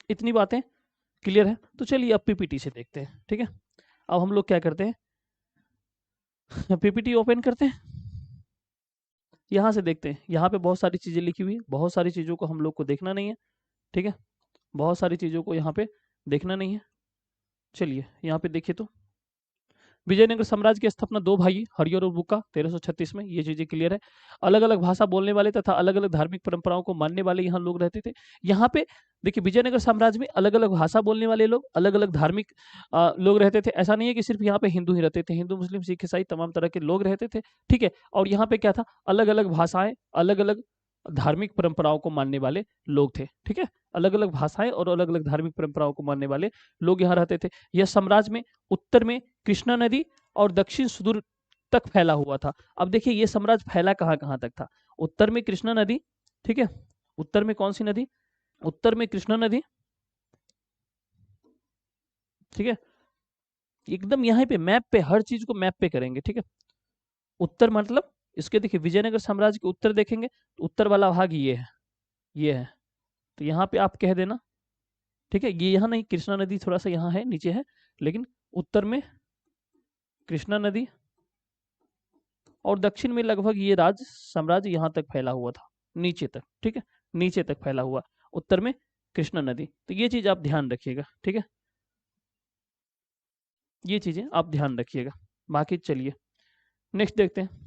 S1: इतनी बातें क्लियर है। तो चलिए अब पीपीटी से देखते हैं। ठीक है, अब हम लोग क्या करते हैं, पीपीटी ओपन करते हैं, यहाँ से देखते हैं। यहाँ पे बहुत सारी चीजें लिखी हुई है, बहुत सारी चीजों को हम लोग को देखना नहीं है। ठीक है, बहुत सारी चीजों को यहाँ पे देखना नहीं है। चलिए यहाँ पे देखिए, तो विजयनगर साम्राज्य की स्थापना 2 भाई हरिहर और बुक्का 1336 में, ये चीजें क्लियर है। अलग अलग भाषा बोलने वाले तथा अलग अलग धार्मिक परंपराओं को मानने वाले यहाँ लोग रहते थे। यहाँ पे देखिए, विजयनगर साम्राज्य में अलग अलग भाषा बोलने वाले लोग, अलग अलग धार्मिक लोग रहते थे। ऐसा नहीं है कि सिर्फ यहाँ पे हिंदू ही रहते थे, हिंदू, मुस्लिम, सिख, ईसाई तमाम तरह के लोग रहते थे। ठीक है, और यहाँ पे क्या था, अलग अलग भाषाएं, अलग अलग धार्मिक परंपराओं को मानने वाले लोग थे। ठीक है, अलग अलग भाषाएं और अलग अलग धार्मिक परंपराओं को मानने वाले लोग यहाँ रहते थे। यह साम्राज्य में उत्तर में कृष्णा नदी और दक्षिण सुदूर तक फैला हुआ था। अब देखिए, ये साम्राज्य फैला कहाँ कहाँ तक था। उत्तर में कृष्णा नदी, ठीक है, उत्तर में कौन सी नदी? उत्तर में कृष्णा नदी। ठीक है, एकदम यहाँ पे मैप पे, हर चीज को मैप पे करेंगे। ठीक है, उत्तर मतलब इसके, देखिए विजयनगर साम्राज्य के उत्तर देखेंगे तो उत्तर वाला भाग ये है, ये है। तो यहाँ पे आप कह देना। ठीक है, ये यहाँ नहीं, कृष्णा नदी थोड़ा सा यहाँ है, नीचे है, लेकिन उत्तर में कृष्णा नदी, और दक्षिण में लगभग ये राज्य साम्राज्य यहाँ तक फैला हुआ था, नीचे तक। ठीक है, नीचे तक फैला हुआ, उत्तर में कृष्णा नदी। तो ये चीज आप ध्यान रखिएगा। ठीक है, ये चीजें आप ध्यान रखिएगा। बाकी चलिए नेक्स्ट देखते हैं।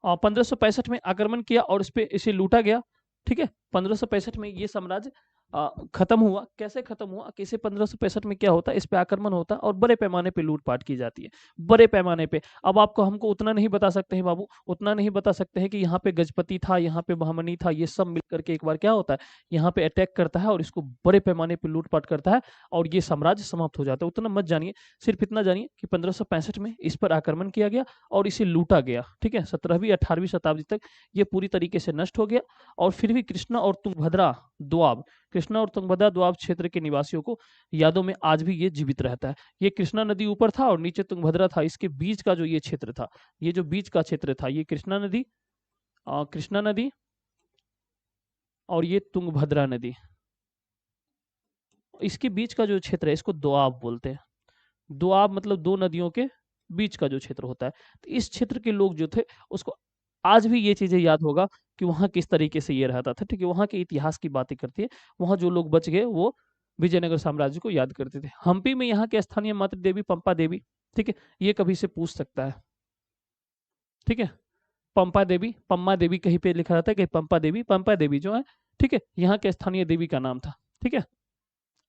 S1: 1565 में आक्रमण किया और इस पे इसे लूटा गया। ठीक है, 1565 में ये साम्राज्य खत्म हुआ। कैसे खत्म हुआ, कैसे 1565 में क्या होता है, इस पे आक्रमण होता है और बड़े पैमाने पे लूटपाट की जाती है, बड़े पैमाने पे। अब आपको, हमको उतना नहीं बता सकते हैं बाबू, उतना नहीं बता सकते हैं कि यहाँ पे गजपति था, यहाँ पे बहमनी था, ये सब मिलकर के एक बार क्या होता है, यहाँ पे अटैक करता है और इसको बड़े पैमाने पे लूटपाट करता है और ये साम्राज्य समाप्त हो जाता है। उतना मत जानिए, सिर्फ इतना जानिए कि 1565 में इस पर आक्रमण किया गया और इसे लूटा गया। ठीक है, 17वीं 18वीं शताब्दी तक ये पूरी तरीके से नष्ट हो गया। और फिर भी कृष्णा और तुंगभद्रा दोआब, कृष्णा और तुंगभद्रा दोआब क्षेत्र के निवासियों को यादों में आज भी ये जीवित रहता है। ये कृष्णा नदी ऊपर था और नीचे तुंगभद्रा था, इसके बीच का जो ये क्षेत्र था, ये जो बीच का क्षेत्र था, ये कृष्णा नदी, कृष्णा नदी और ये तुंगभद्रा नदी, इसके बीच का जो क्षेत्र है इसको दोआब बोलते हैं। दोआब मतलब दो नदियों के बीच का जो क्षेत्र होता है। तो इस क्षेत्र के लोग जो थे, उसको आज भी ये चीजें याद होगा कि वहां किस तरीके से ये रहता था। ठीक है, वहां के इतिहास की बातें करती है, वहां जो लोग बच गए वो विजयनगर साम्राज्य को याद करते थे। हम्पी में यहाँ के स्थानीय मातृ देवी पंपा देवी, ठीक है, ये कभी से पूछ सकता है। ठीक है, पंपा देवी, पम्मा देवी कहीं पे लिखा रहता है, कहीं पंपा देवी जो है, ठीक है, यहाँ के स्थानीय देवी का नाम था। ठीक है,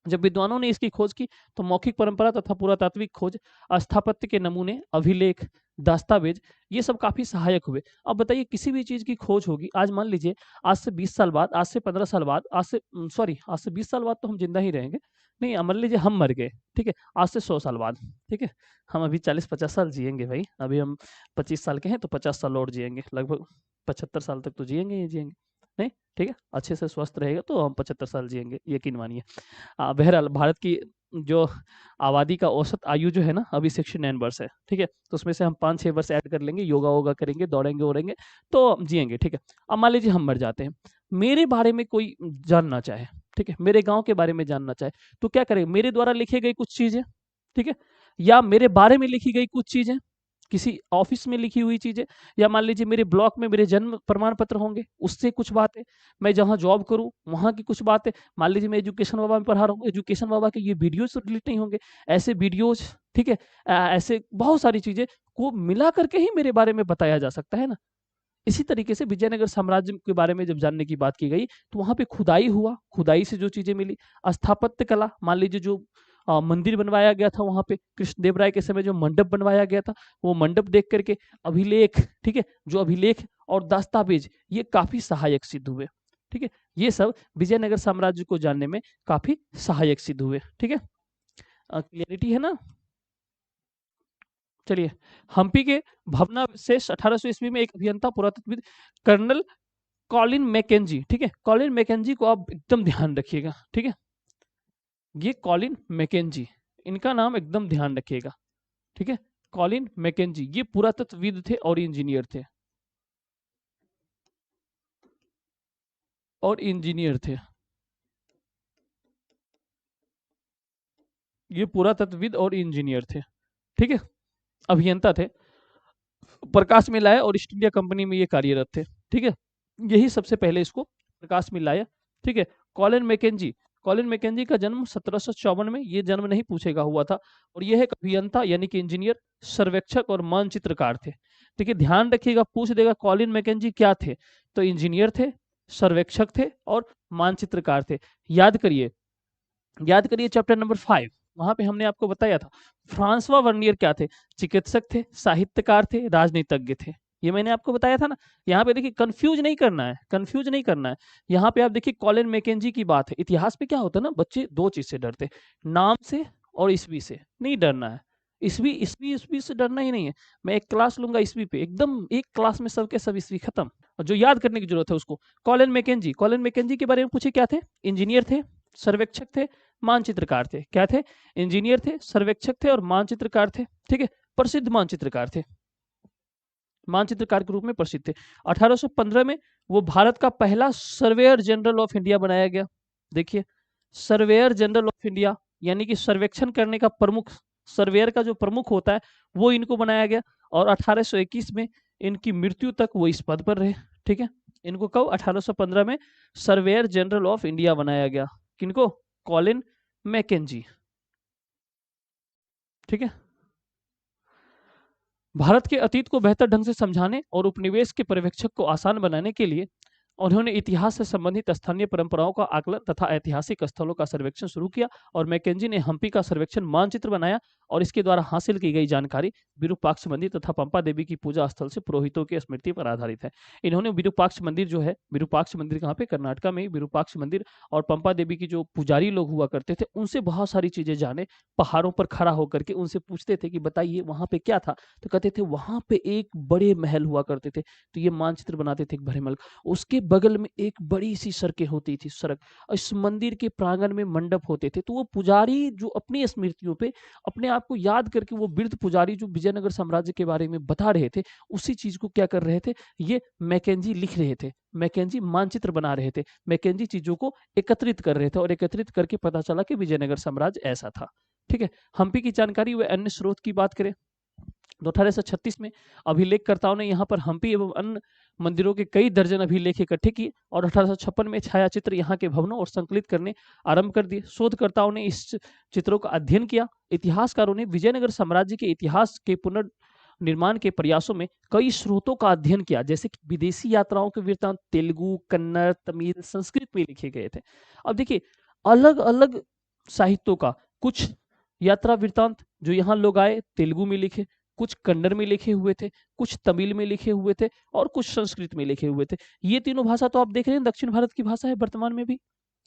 S1: जब विद्वानों ने इसकी खोज की तो मौखिक परंपरा तथा पुरातात्विक खोज, स्थापत्य के नमूने, अभिलेख, दस्तावेज, ये सब काफी सहायक हुए। अब बताइए, किसी भी चीज की खोज होगी, आज मान लीजिए आज से 20 साल बाद, आज से 15 साल बाद, आज से 20 साल बाद तो हम जिंदा ही रहेंगे, नहीं मान लीजिए हम मर गए, ठीक है, आज से 100 साल बाद, ठीक है, हम अभी 40-50 साल जिएंगे भाई, अभी हम 25 साल के हैं तो 50 साल और जिएंगे, लगभग 75 साल तक तो जिएंगे ही जिएंगे, नहीं, ठीक है, अच्छे से स्वस्थ रहेगा तो हम 75 साल जिएंगे, यकीन मानिए। बहरहाल, भारत की जो आबादी का औसत आयु जो है ना, अभी 69 वर्ष है। ठीक है, तो उसमें से हम 5-6 वर्ष ऐड कर लेंगे, योगा वोगा करेंगे, दौड़ेंगे ओढ़ेंगे तो जिएंगे। ठीक है, अब मान लीजिए हम मर जाते हैं, मेरे बारे में कोई जानना चाहे, ठीक है, मेरे गांव के बारे में जानना चाहे तो क्या करें, मेरे द्वारा लिखी गई कुछ चीजें, ठीक है, या मेरे बारे में लिखी गई कुछ चीजें, किसी ऑफिस में लिखी हुई चीजें, या मान लीजिए मेरे ब्लॉक में मेरे जन्म प्रमाण पत्र होंगे, उससे कुछ बातें, मैं जहाँ जॉब करूँ वहाँ की कुछ बातें, मान लीजिए मैं एजुकेशन बाबा में पढ़ा रहा हूँ, एजुकेशन बाबा के ये वीडियोज तो डिलीट नहीं होंगे, ऐसे वीडियोज, ठीक है, ऐसे बहुत सारी चीजें को मिला करके ही मेरे बारे में बताया जा सकता है ना। इसी तरीके से विजयनगर साम्राज्य के बारे में जब जानने की बात की गई, तो वहाँ पे खुदाई हुआ, खुदाई से जो चीजें मिली, स्थापत्य कला, मान लीजिए जो मंदिर बनवाया गया था वहाँ पे कृष्णदेव राय के समय, जो मंडप बनवाया गया था, वो मंडप देख करके अभिलेख, ठीक है, जो अभिलेख और दस्तावेज, ये काफी सहायक सिद्ध हुए। ठीक है, ये सब विजयनगर साम्राज्य को जानने में काफी सहायक सिद्ध हुए। ठीक है, क्लियरिटी है ना। चलिए, हम्पी के भवनावशेष 1800 ईस्वी में एक अभियंता पुरातत्वविद कर्नल कॉलिन मैकेंजी, ठीक है, कॉलिन मैकेंजी को आप एकदम ध्यान रखिएगा। ठीक है, ये कॉलिन मैकेंजी, इनका नाम एकदम ध्यान रखिएगा। ठीक है, कॉलिन मैकेंजी ये पुरातत्वविद थे और इंजीनियर थे, और इंजीनियर थे, ये पुरातत्वविद और इंजीनियर थे। ठीक है, अभियंता थे, प्रकाश में लाया और ईस्ट इंडिया कंपनी में ये कार्यरत थे। ठीक है, यही सबसे पहले इसको प्रकाश में लाया। ठीक है, कॉलिन मैकेंजी, कॉलिन मैकेंजी का जन्म 1754 में, ये जन्म नहीं पूछेगा हुआ था, और यह एक अभियंता यानी कि इंजीनियर, सर्वेक्षक और मानचित्रकार थे। ठीक है, ध्यान रखिएगा, पूछ देगा कॉलिन मैकेंजी क्या थे, तो इंजीनियर थे, सर्वेक्षक थे और मानचित्रकार थे। याद करिए, याद करिए चैप्टर नंबर 5, वहां पे हमने आपको बताया था फ्रांसवा वर्नियर क्या थे, चिकित्सक थे, साहित्यकार थे, राजनीतिज्ञ थे। ये मैंने आपको बताया था ना। यहाँ पे देखिए, कंफ्यूज नहीं करना है, कंफ्यूज नहीं करना है। यहाँ पे आप देखिए कॉलिन मैकेंजी की बात है। इतिहास में क्या होता है ना, बच्चे दो चीज से डरते, नाम से और ईस्वी से नहीं डरना है। ईस्वी ईस्वी ईस्वी से डरना ही नहीं है। मैं एक क्लास लूंगा ईस्वी पे, एकदम एक क्लास में सबके सब ईस्वी खत्म, और जो याद करने की जरूरत है उसको। कॉलिन मैकेंजी, कॉलिन मैकेंजी के बारे में पूछे क्या थे, इंजीनियर थे, सर्वेक्षक थे, मानचित्रकार थे। क्या थे, इंजीनियर थे, सर्वेक्षक थे और मानचित्रकार थे। ठीक है, प्रसिद्ध मानचित्रकार थे, मानचित्रकार के रूप में प्रसिद्ध थे। 1815 में वो भारत का पहला सर्वेयर जनरल ऑफ इंडिया बनाया गया। देखिए, सर्वेयर जनरल ऑफ इंडिया यानी कि सर्वेक्षण करने का प्रमुख, सर्वेयर का जो प्रमुख होता है वो इनको बनाया गया। और 1821 में इनकी मृत्यु तक वो इस पद पर रहे। ठीक है, इनको कब, 1815 में सर्वेयर जनरल ऑफ इंडिया बनाया गया। किनको, कॉलिन मैकेंजी। ठीक है, भारत के अतीत को बेहतर ढंग से समझाने और उपनिवेश के पर्यवेक्षक को आसान बनाने के लिए उन्होंने इतिहास से संबंधित स्थानीय परंपराओं का आकलन तथा ऐतिहासिक स्थलों का सर्वेक्षण शुरू किया। और मैकेंजी ने हम्पी का सर्वेक्षण मानचित्र बनाया, और इसके द्वारा हासिल की गई जानकारी विरूपाक्ष मंदिर तथा पंपा देवी की पूजा स्थल से पुरोहितों की स्मृति पर आधारित है। इन्होंने विरूपाक्ष मंदिर जो है, विरूपाक्ष मंदिर कहाँ पे, कर्नाटका में विरूपाक्ष मंदिर, और पंपा देवी की जो पुजारी लोग हुआ करते थे उनसे बहुत सारी चीजें जाने। पहाड़ों पर खड़ा होकर के उनसे पूछते थे कि बताइए वहां पे क्या था, तो कहते थे वहां पे एक बड़े महल हुआ करते थे, तो ये मानचित्र बनाते थे एक बड़े महल, उसके बगल में एक बड़ी सी सड़कें होती थी, सड़क, और इस मंदिर के प्रांगण में मंडप होते थे। तो वो पुजारी जो अपनी स्मृतियों पे अपने आप को याद करके, वो वृद्ध पुजारी जो विजयनगर साम्राज्य के बारे में बता रहे थे, उसी चीज को क्या कर रहे थे, ये मैकेंजी लिख रहे थे, मैकेंजी मानचित्र बना रहे थे, मैकेंजी चीजों को एकत्रित कर रहे थे, और एकत्रित करके पता चला कि विजयनगर साम्राज्य ऐसा था। ठीक है, हम्पी की जानकारी व अन्य स्रोत की बात करें तो 1836 में अभिलेखकर्ताओं ने यहाँ पर हम्पी एवं अन्य मंदिरों के कई दर्जन अभिलेख इकट्ठे किए, और 1856 में छायाचित्र यहाँ के भवनों और संकलित करने आरंभ कर दिए। शोधकर्ताओं ने इस चित्रों का अध्ययन किया। इतिहासकारों ने विजयनगर साम्राज्य के इतिहास के पुनर्निर्माण के प्रयासों में कई स्रोतों का अध्ययन किया, जैसे कि विदेशी यात्राओं के वृत्तांत तेलुगु, कन्नड़, तमिल, संस्कृत में लिखे गए थे। अब देखिए, अलग अलग साहित्यों का कुछ यात्रा वृत्तांत जो यहाँ लोग आए तेलुगु में लिखे, कुछ कन्नड़ में लिखे हुए थे, कुछ तमिल में लिखे हुए थे, और कुछ संस्कृत में लिखे हुए थे। ये तीनों भाषा तो आप देख रहे हैं दक्षिण भारत की भाषा है वर्तमान में भी,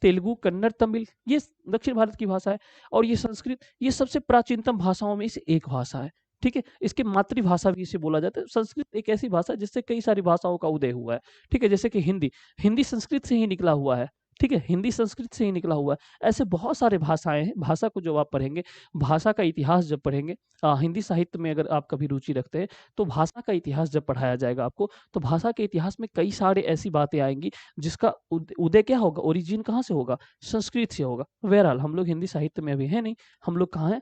S1: तेलुगु, कन्नड़, तमिल, ये दक्षिण भारत की भाषा है। और ये संस्कृत, ये सबसे प्राचीनतम भाषाओं में से एक भाषा है। ठीक है, इसके मातृभाषा भी इसे बोला जाता है। संस्कृत एक ऐसी भाषा है जिससे कई सारी भाषाओं का उदय हुआ है। ठीक है, जैसे कि हिंदी, हिंदी संस्कृत से ही निकला हुआ है। ठीक है, हिंदी संस्कृत से ही निकला हुआ है। ऐसे बहुत सारे भाषाएं हैं। भाषा को जब आप पढ़ेंगे, भाषा का इतिहास जब पढ़ेंगे, हिंदी साहित्य में अगर आप कभी रुचि रखते हैं, तो भाषा का इतिहास जब पढ़ाया जाएगा आपको, तो भाषा के इतिहास में कई सारे ऐसी बातें आएंगी जिसका उदय क्या होगा, ओरिजिन कहाँ से होगा, संस्कृत से होगा। बहरहाल हम लोग हिंदी साहित्य में अभी है नहीं, हम लोग कहाँ हैं,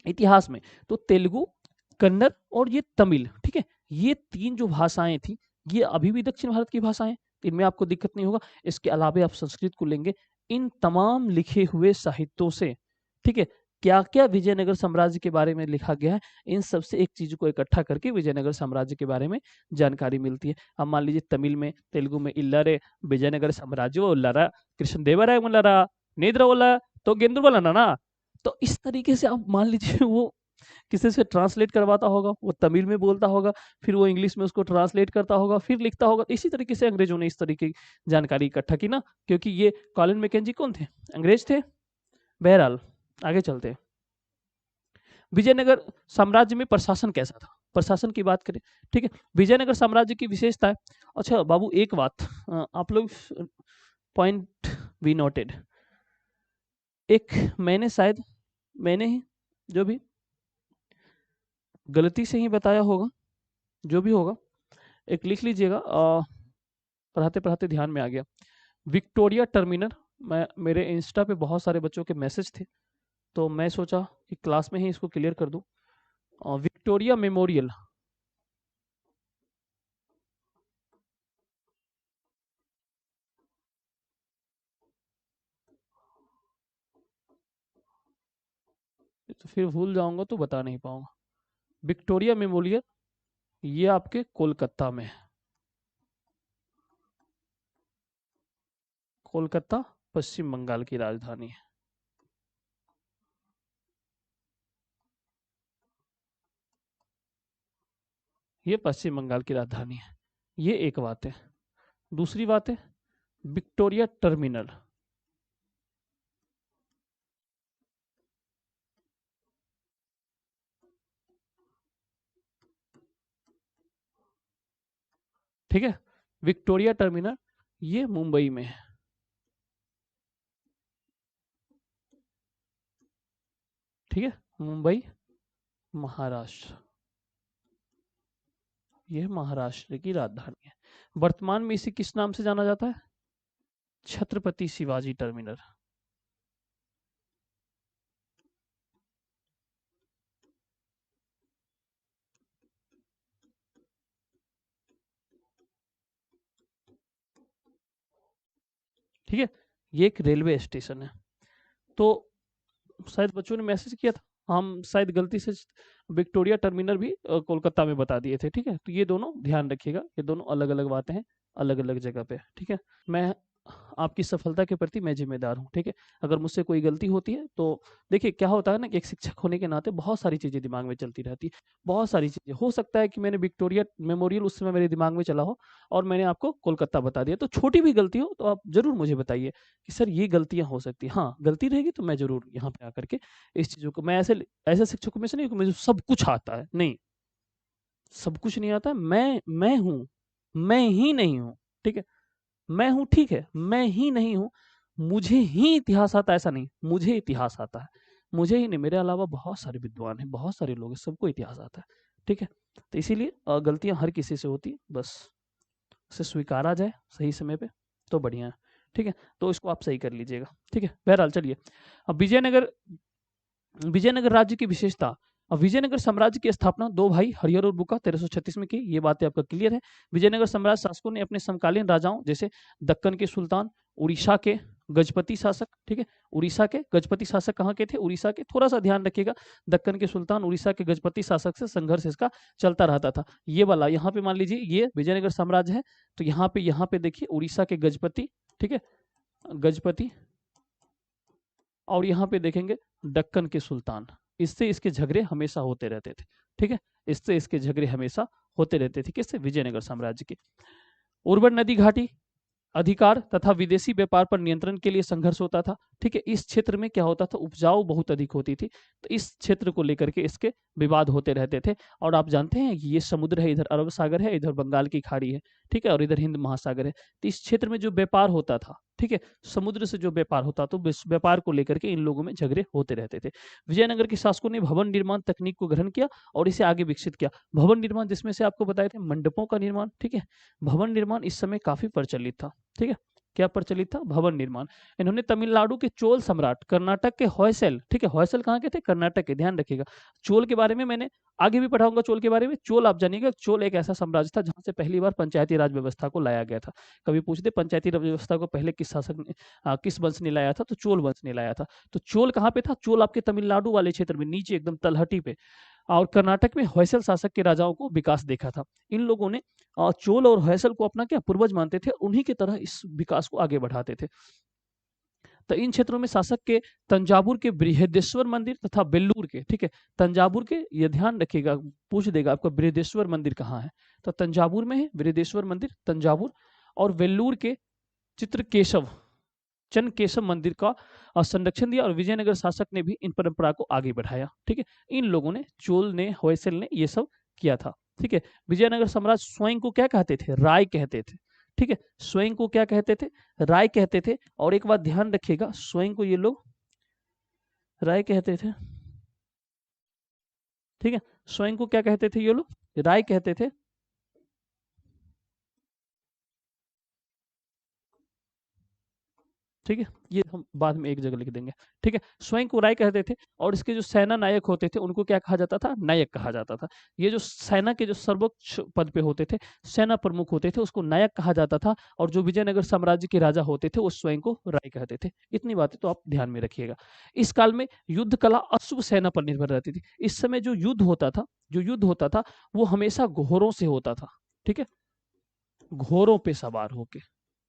S1: इतिहास में। तो तेलुगु, कन्नड़ और ये तमिल, ठीक है। ये 3 जो भाषाएं थी, ये अभी भी दक्षिण भारत की भाषाएं, इनमें आपको दिक्कत नहीं होगा। इसके अलावा आप संस्कृत को लेंगे, इन तमाम लिखे हुए साहित्यों से, ठीक है, क्या क्या विजयनगर साम्राज्य के बारे में लिखा गया है, इन सब से एक चीज को इकट्ठा करके विजयनगर साम्राज्य के बारे में जानकारी मिलती है। अब मान लीजिए तमिल में, तेलुगु में इल्लारे विजयनगर साम्राज्य उल्लारा कृष्णदेवराय उल्लारा नेद्रवला तो गेंद्रवला ना। तो इस तरीके से आप मान लीजिए वो किसी से ट्रांसलेट करवाता होगा, वो तमिल में बोलता होगा, फिर वो इंग्लिश में उसको ट्रांसलेट करता होगा, फिर लिखता होगा। इसी तरीके से अंग्रेजों ने इस तरीके की जानकारी इकट्ठा की ना, क्योंकि ये कॉलिन मैकेंजी कौन थे? अंग्रेज थे। बहरहाल आगे चलते हैं। विजयनगर साम्राज्य में प्रशासन कैसा था? प्रशासन की बात करें, ठीक है, विजयनगर साम्राज्य की विशेषता है। अच्छा बाबू एक बात आप लोग पॉइंट बी नोटेड, एक मैंने ही जो भी गलती से ही बताया होगा, जो भी होगा एक लिख लीजिएगा, पढ़ाते पढ़ाते ध्यान में आ गया। विक्टोरिया टर्मिनल, मेरे इंस्टा पे बहुत सारे बच्चों के मैसेज थे, तो मैं सोचा कि क्लास में ही इसको क्लियर कर दूं। विक्टोरिया मेमोरियल, तो फिर भूल जाऊंगा तो बता नहीं पाऊंगा। विक्टोरिया मेमोरियल ये आपके कोलकाता में है। कोलकाता पश्चिम बंगाल की राजधानी है। ये पश्चिम बंगाल की राजधानी है। ये एक बात है। दूसरी बात है विक्टोरिया टर्मिनल, ठीक है, विक्टोरिया टर्मिनल ये मुंबई में है, ठीक है, मुंबई महाराष्ट्र, यह महाराष्ट्र की राजधानी है। वर्तमान में इसे किस नाम से जाना जाता है? छत्रपति शिवाजी टर्मिनल। ठीक है, ये एक रेलवे स्टेशन है। तो शायद बच्चों ने मैसेज किया था, हम शायद गलती से विक्टोरिया टर्मिनल भी कोलकाता में बता दिए थे, ठीक है। तो ये दोनों ध्यान रखिएगा, ये दोनों अलग अलग बातें हैं, अलग अलग जगह पे, ठीक है। मैं आपकी सफलता के प्रति मैं जिम्मेदार हूँ, ठीक है। अगर मुझसे कोई गलती होती है तो देखिए क्या होता है ना कि एक शिक्षक होने के नाते बहुत सारी चीजें दिमाग में चलती रहती है, बहुत सारी चीजें। हो सकता है कि मैंने विक्टोरिया मेमोरियल उस समय मेरे दिमाग में चला हो और मैंने आपको कोलकाता बता दिया, तो छोटी भी गलती हो तो आप जरूर मुझे बताइए कि सर ये गलतियां हो सकती है। हाँ गलती रहेगी तो मैं जरूर यहाँ पे आकर के इस चीजों को, मैं ऐसे ऐसे शिक्षकों में से नहीं कि मुझे सब कुछ आता है, नहीं, सब कुछ नहीं आता। मैं हूँ, मैं ही नहीं हूँ, ठीक है, मैं हूँ, ठीक है, मैं ही नहीं हूँ। मुझे ही इतिहास आता है ऐसा नहीं, मुझे इतिहास आता है, मुझे ही नहीं, मेरे अलावा बहुत सारे विद्वान हैं, बहुत सारे लोग हैं, सबको इतिहास आता है, ठीक है। तो इसीलिए गलतियां हर किसी से होती है, बस उसे स्वीकारा जाए सही समय पे तो बढ़िया है, ठीक है। तो इसको आप सही कर लीजिएगा, ठीक है। बहरहाल चलिए, अब विजयनगर राज्य की विशेषता। अब विजयनगर साम्राज्य की स्थापना दो भाई हरिहर और बुक्का 1336 में की, ये बातें आपका क्लियर है। विजयनगर साम्राज्य शासकों ने अपने समकालीन राजाओं जैसे दक्कन के सुल्तान, उड़ीसा के गजपति शासक, ठीक है, उड़ीसा के गजपति शासक कहाँ के थे? उड़ीसा के। थोड़ा सा ध्यान रखिएगा, दक्कन के सुल्तान उड़ीसा के गजपति शासक से संघर्ष इसका चलता रहता था। ये वाला यहाँ पे मान लीजिए ये विजयनगर साम्राज्य है, तो यहाँ पे देखिए उड़ीसा के गजपति, ठीक है, गजपति, और यहाँ पे देखेंगे दक्कन के सुल्तान। इससे इसके झगड़े हमेशा होते रहते थे, ठीक है, इससे इसके झगड़े हमेशा होते रहते थे। किससे? विजयनगर साम्राज्य के। उर्वर नदी घाटी अधिकार तथा विदेशी व्यापार पर नियंत्रण के लिए संघर्ष होता था, ठीक है। इस क्षेत्र में क्या होता था, उपजाऊ बहुत अधिक होती थी, तो इस क्षेत्र को लेकर के इसके विवाद होते रहते थे। और आप जानते हैं ये समुद्र है, इधर अरब सागर है, इधर बंगाल की खाड़ी है, ठीक है, और इधर हिंद महासागर है। तो इस क्षेत्र में जो व्यापार होता था, ठीक है, समुद्र से जो व्यापार होता, तो व्यापार को लेकर के इन लोगों में झगड़े होते रहते थे। विजयनगर के शासकों ने भवन निर्माण तकनीक को ग्रहण किया और इसे आगे विकसित किया। भवन निर्माण जिसमें से आपको बताए थे मंडपों का निर्माण, ठीक है, भवन निर्माण इस समय काफी प्रचलित था, ठीक है। क्या प्रचलित था? भवन निर्माण। इन्होंने तमिलनाडु के चोल सम्राट, कर्नाटक के होयसल, ठीक है, होयसल कहाँ के थे? कर्नाटक के, ध्यान रखिएगा। चोल के बारे में मैंने आगे भी पढ़ाऊंगा, चोल के बारे में। चोल आप जानिएगा, चोल एक ऐसा साम्राज्य था जहां से पहली बार पंचायती राज व्यवस्था को लाया गया था। कभी पूछते पंचायती राज व्यवस्था को पहले किस शासक ने, किस वंश ने लाया था? तो चोल वंश ने लाया था। तो चोल कहाँ पे था? चोल आपके तमिलनाडु वाले क्षेत्र में, नीचे एकदम तलहटी पे। और कर्नाटक में होयसल शासक के राजाओं को विकास देखा था। इन लोगों ने चोल और होयसल को अपना क्या पूर्वज मानते थे, उन्हीं की तरह इस विकास को आगे बढ़ाते थे। तो इन क्षेत्रों में शासक के तंजावुर के बृहदेश्वर मंदिर तथा वेल्लूर के, ठीक है, तंजावुर के, ये ध्यान रखिएगा, पूछ देगा आपको बृहदेश्वर मंदिर कहाँ है, तो तंजावुर में है बृहदेश्वर मंदिर, तंजावुर। और वेल्लूर के चित्रकेशव, चन्न केशव मंदिर का संरक्षण दिया, और विजयनगर शासक ने भी इन परंपरा को आगे बढ़ाया। ठीक है, इन लोगों ने, चोल ने, होयसल ने, ये सब किया था। ठीक है, विजयनगर साम्राज्य स्वयं को क्या कहते थे? राय कहते थे। ठीक है, स्वयं को क्या कहते थे? राय कहते थे। और एक बात ध्यान रखिएगा, स्वयं को ये लोग राय कहते थे। ठीक है, स्वयं को क्या कहते थे? ये लोग राय कहते थे। ठीक है, ये हम बाद में एक जगह लिख देंगे। ठीक है, स्वयं को राय कहते थे। और इसके जो सेना नायक होते थे उनको क्या कहा जाता था? नायक कहा जाता था। ये जो सेना के जो सर्वोच्च पद पे होते थे, सेना प्रमुख होते थे, उसको नायक कहा जाता था। और जो विजयनगर साम्राज्य के राजा होते थे वो स्वयं को राय कहते थे। इतनी बातें तो आप ध्यान में रखिएगा। इस काल में युद्ध कला अश्व सेना पर निर्भर रहती थी। इस समय जो युद्ध होता था, वो हमेशा घोड़ों से होता था। ठीक है, घोड़ों पे सवार होके।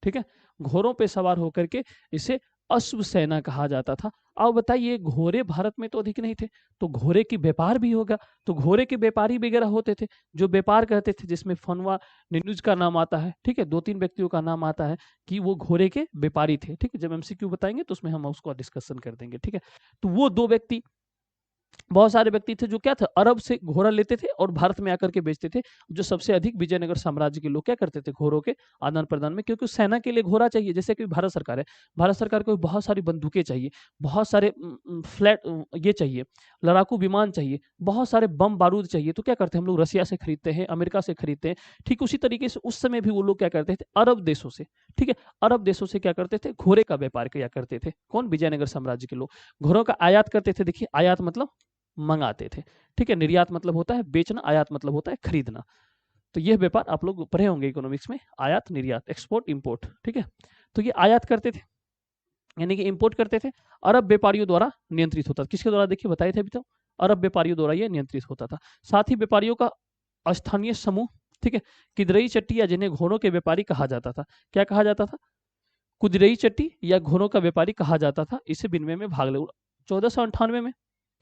S1: ठीक है, घोड़ों पे सवार होकर के इसे अश्व सेना कहा जाता था। अब बताइए, घोड़े भारत में तो अधिक नहीं थे, तो घोड़े की व्यापार भी होगा, तो घोड़े के व्यापारी वगैरह होते थे जो व्यापार करते थे, जिसमें फनवा निनुज का नाम आता है। ठीक है, 2-3 व्यक्तियों का नाम आता है कि वो घोड़े के व्यापारी थे। ठीक है, जब एमसीक्यू बताएंगे तो उसमें हम उसको डिस्कशन कर देंगे। ठीक है, तो वो 2 व्यक्ति, बहुत सारे व्यक्ति थे जो क्या था, अरब से घोड़ा लेते थे और भारत में आकर के बेचते थे। जो सबसे अधिक विजयनगर साम्राज्य के लोग क्या करते थे? घोड़ों के आदान प्रदान में, क्योंकि सेना के लिए घोड़ा चाहिए। जैसे कि भारत सरकार है, भारत सरकार को बहुत सारी बंदूकें चाहिए, बहुत सारे फ्लैट ये चाहिए, लड़ाकू विमान चाहिए, बहुत सारे बम बारूद चाहिए, तो क्या करते हैं हम लोग? रसिया से खरीदते हैं, अमेरिका से खरीदते हैं। ठीक उसी तरीके से उस समय भी वो लोग क्या करते थे? अरब देशों से, ठीक है, अरब देशों से क्या करते थे? घोड़े का व्यापार किया करते थे। कौन? विजयनगर साम्राज्य के लोग घोड़ों का आयात करते थे। देखिए, आयात मतलब मंगाते थे। ठीक है, निर्यात मतलब होता है बेचना, आयात मतलब होता है खरीदना। तो यह व्यापार आप लोग पढ़े होंगे इकोनॉमिक्स में, आयात निर्यात, एक्सपोर्ट इंपोर्ट। ठीक है, तो ये आयात करते थे, यानी कि इंपोर्ट करते थे, अरब व्यापारियों द्वारा नियंत्रित होता था। किसके द्वारा? देखिए बताए थे अभी तो, अरब व्यापारियों द्वारा यह नियंत्रित होता था। साथ ही व्यापारियों का स्थानीय समूह, ठीक है, किदरई चट्टी, या जिन्हें घोड़ों के व्यापारी कहा जाता था। क्या कहा जाता था? कुदरई चट्टी या घोड़ों का व्यापारी कहा जाता था। इसे विनिमय में भाग ले 1498 में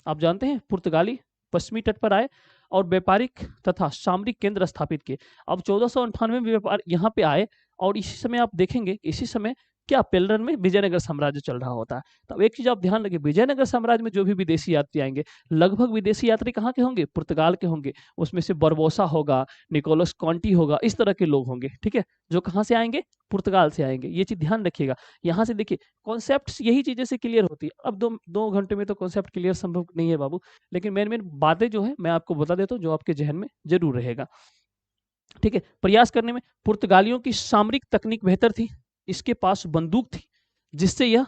S1: आप जानते हैं पुर्तगाली पश्चिमी तट पर आए और व्यापारिक तथा सामरिक केंद्र स्थापित किए। अब 1498 में व्यापार यहाँ पे आए, और इसी समय आप देखेंगे, इसी समय क्या पेलरन में विजयनगर साम्राज्य चल रहा होता है। तो एक चीज आप ध्यान रखिए, विजयनगर साम्राज्य में जो भी विदेशी यात्री आएंगे, लगभग विदेशी यात्री कहाँ के होंगे? पुर्तगाल के होंगे। उसमें से बरबोसा होगा, निकोलस कॉन्टी होगा, इस तरह के लोग होंगे। ठीक है, जो कहाँ से आएंगे? पुर्तगाल से आएंगे। ये चीज ध्यान रखिएगा। यहाँ से देखिए, कॉन्सेप्ट यही चीजें से क्लियर होती है। अब 2 घंटे में तो कॉन्सेप्ट क्लियर संभव नहीं है बाबू, लेकिन मेन बातें जो है मैं आपको बता देता हूँ, जो आपके जहन में जरूर रहेगा। ठीक है, प्रयास करने में पुर्तगालियों की सामरिक तकनीक बेहतर थी, इसके पास बंदूक थी, जिससे यह